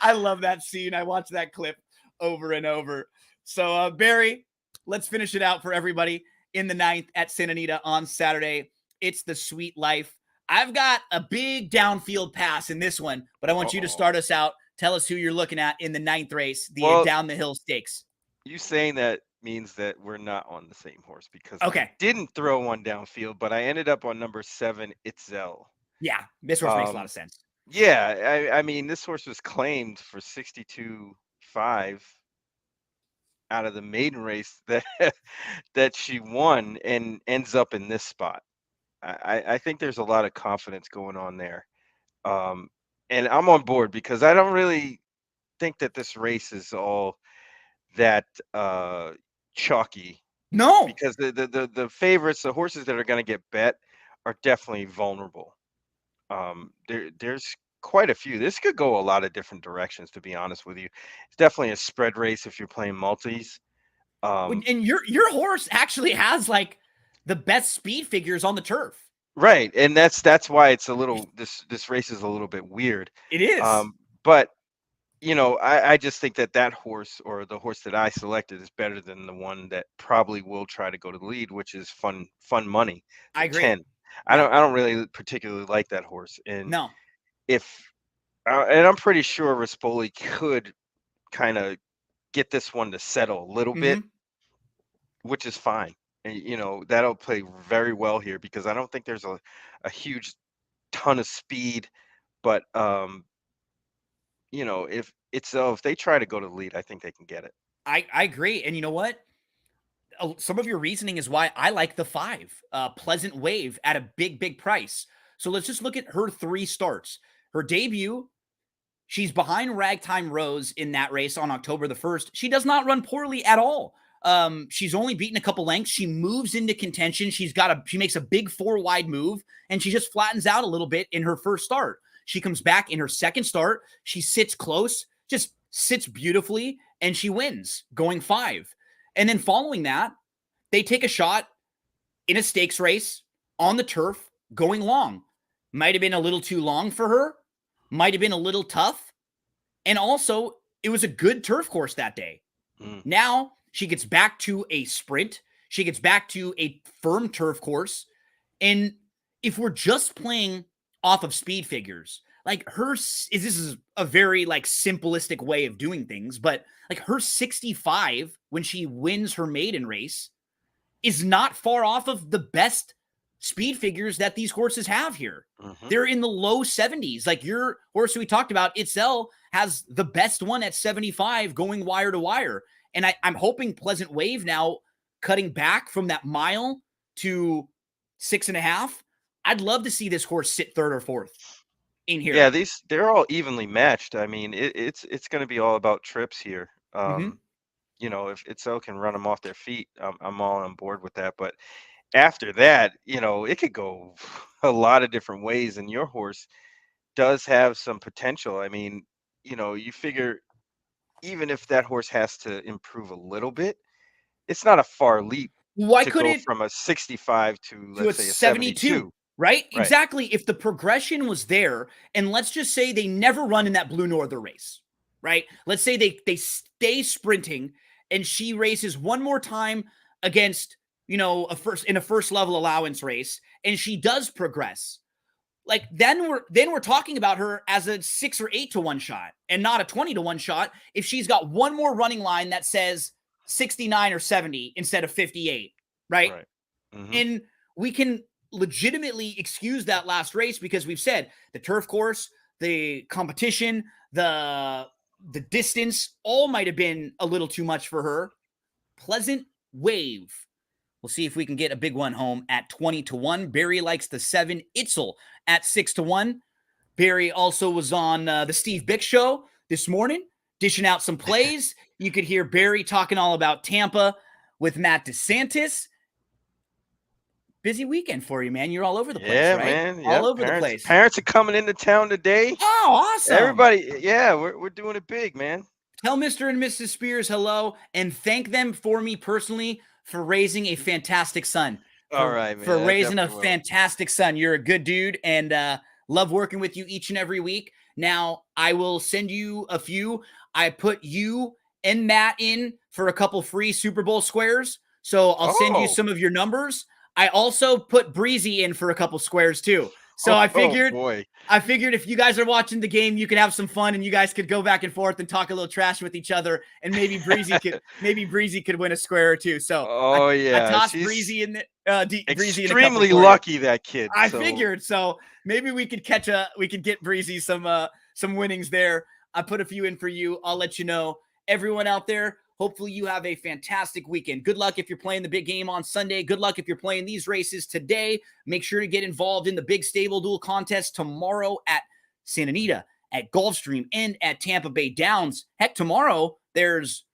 I love that scene. I watch that clip over and over. So, Barry, let's finish it out for everybody in the 9th at Santa Anita on Saturday. It's the Sweet Life. I've got a big downfield pass in this one, but I want you to start us out. Tell us who you're looking at in the 9th race, the Well, down the hill stakes. you saying that means that we're not on the same horse because I Okay. didn't throw one downfield, but I ended up on number 7, Itzel. Yeah, this horse makes a lot Um, of sense. yeah, I mean, this horse was claimed for 62.5 out of the maiden race that that she won and ends up in this spot. I think there's a lot of confidence going on there. Um, and I'm on board because I don't really think that this race is all that chalky No. because the favorites, the horses that are going to get bet, are definitely vulnerable. There's quite a few. This could go a lot of different directions, to be honest with you. It's definitely a spread race if you're playing multis. And your horse actually has like the best speed figures on the turf. Right, and that's why it's a little this race is a little bit weird. It is. But I just think that that horse or the horse that I selected is better than the one that probably will try to go to the lead, which is fun money I for agree. 10. I don't really particularly like that horse, and No. if and I'm pretty sure Rispoli could kind of get this one to settle a little bit, which is fine. And that'll play very well here because I don't think there's a huge ton of speed, but if they try to go to the lead, I think they can get it. I agree. And you know what? Some of your reasoning is why I like the 5, Pleasant Wave at a big price. So let's just look at her 3 starts. Her debut, she's behind Ragtime Rose in that race on October the 1st. She does not run poorly at all. She's only beaten a couple lengths. She moves into contention. She makes a big 4 wide move, and she just flattens out a little bit in her first start. She comes back in her second start. She sits close, just sits beautifully, and she wins going 5. And then following that, they take a shot in a stakes race on the turf going long. Might have been a little too long for her. Might have been a little tough. And also, it was a good turf course that day. Now, she gets back to a sprint. She gets back to a firm turf course. And if we're just playing off of speed figures, like this is a very like simplistic way of doing things, but like her 65 when she wins her maiden race is not far off of the best speed figures that these horses have here. They're in the low 70s. Like your horse we talked about, Itzel, has the best one at 75 going wire to wire. And I'm hoping Pleasant Wave now cutting back from that mile to 6.5. I'd love to see this horse sit 3rd or 4th in here. Yeah, they're all evenly matched. I mean, it's going to be all about trips here. If Itzel can run them off their feet, I'm all on board with that. But after that, it could go a lot of different ways, and your horse does have some potential. I mean, you figure even if that horse has to improve a little bit, it's not a far leap Why to could go it from a 65 to, to a let's say, a 72? 72. Right? Right. Exactly. If the progression was there, and let's just say they never run in that Blue Northern race, right? Let's say they stay sprinting and she races one more time against, in a first level allowance race, and she does progress. Like then we're talking about her as a 6 or 8 to 1 shot and not a 20 to 1 shot if she's got one more running line that says 69 or 70 instead of 58, right? And we can legitimately excuse that last race because we've said the turf course, the competition, the distance all might have been a little too much for her. Pleasant Wave. We'll see if we can get a big one home at 20 to 1. Barry likes the 7 Itzel at 6 to 1. Barry also was on the Steve Bick show this morning, dishing out some plays. You could hear Barry talking all about Tampa with Matt DeSantis. Busy weekend for you, man. You're all over the place, right? Man. All over the place. Parents are coming into town today. Oh, awesome. Everybody, we're doing it big, man. Tell Mr. and Mrs. Spears hello and thank them for me personally for raising a fantastic son. All right, man. For raising a fantastic son. You're a good dude and love working with you each and every week. Now, I will send you a few. I put you and Matt in for a couple free Super Bowl squares. So I'll send you Oh. some of your numbers. I also put Breezy in for a couple squares too. So I figured boy. if you guys are watching the game, you could have some fun and you guys could go back and forth and talk a little trash with each other. And maybe Breezy could win a square or two. So I tossed Breezy in the Breezy in a couple extremely for you. lucky, that kid. I figured so. Maybe we could get Breezy some winnings there. I put a few in for you. I'll let you know. Everyone out there, hopefully you have a fantastic weekend. Good luck if you're playing the big game on Sunday. Good luck if you're playing these races today. Make sure to get involved in the big stable duel contest tomorrow at Santa Anita, at Gulfstream, and at Tampa Bay Downs. Heck, tomorrow there's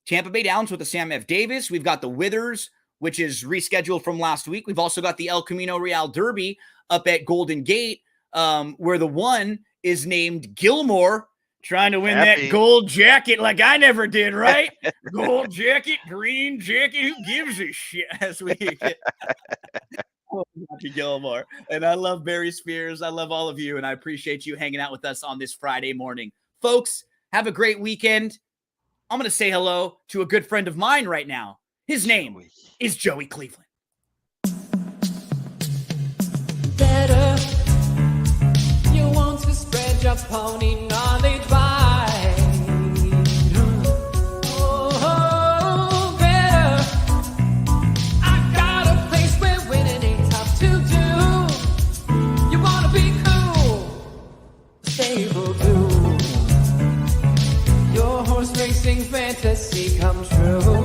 Tampa Bay Downs with the Sam F. Davis. We've got the Withers, which is rescheduled from last week. We've also got the El Camino Real Derby up at Golden Gate, where the one is named Gilmore, trying to win that gold jacket like I never did, right? Gold jacket, green jacket, who gives a shit? As we get Happy Gilmore. And I love Barry Spears. I love all of you, and I appreciate you hanging out with us on this Friday morning. Folks, have a great weekend. I'm going to say hello to a good friend of mine right now. His name is Joey Cleveland. Better, you want to spread your pony knowledge wide. Oh, better, I got a place where winning ain't tough to do. You want to be cool, stable too. Your horse racing fantasy come true.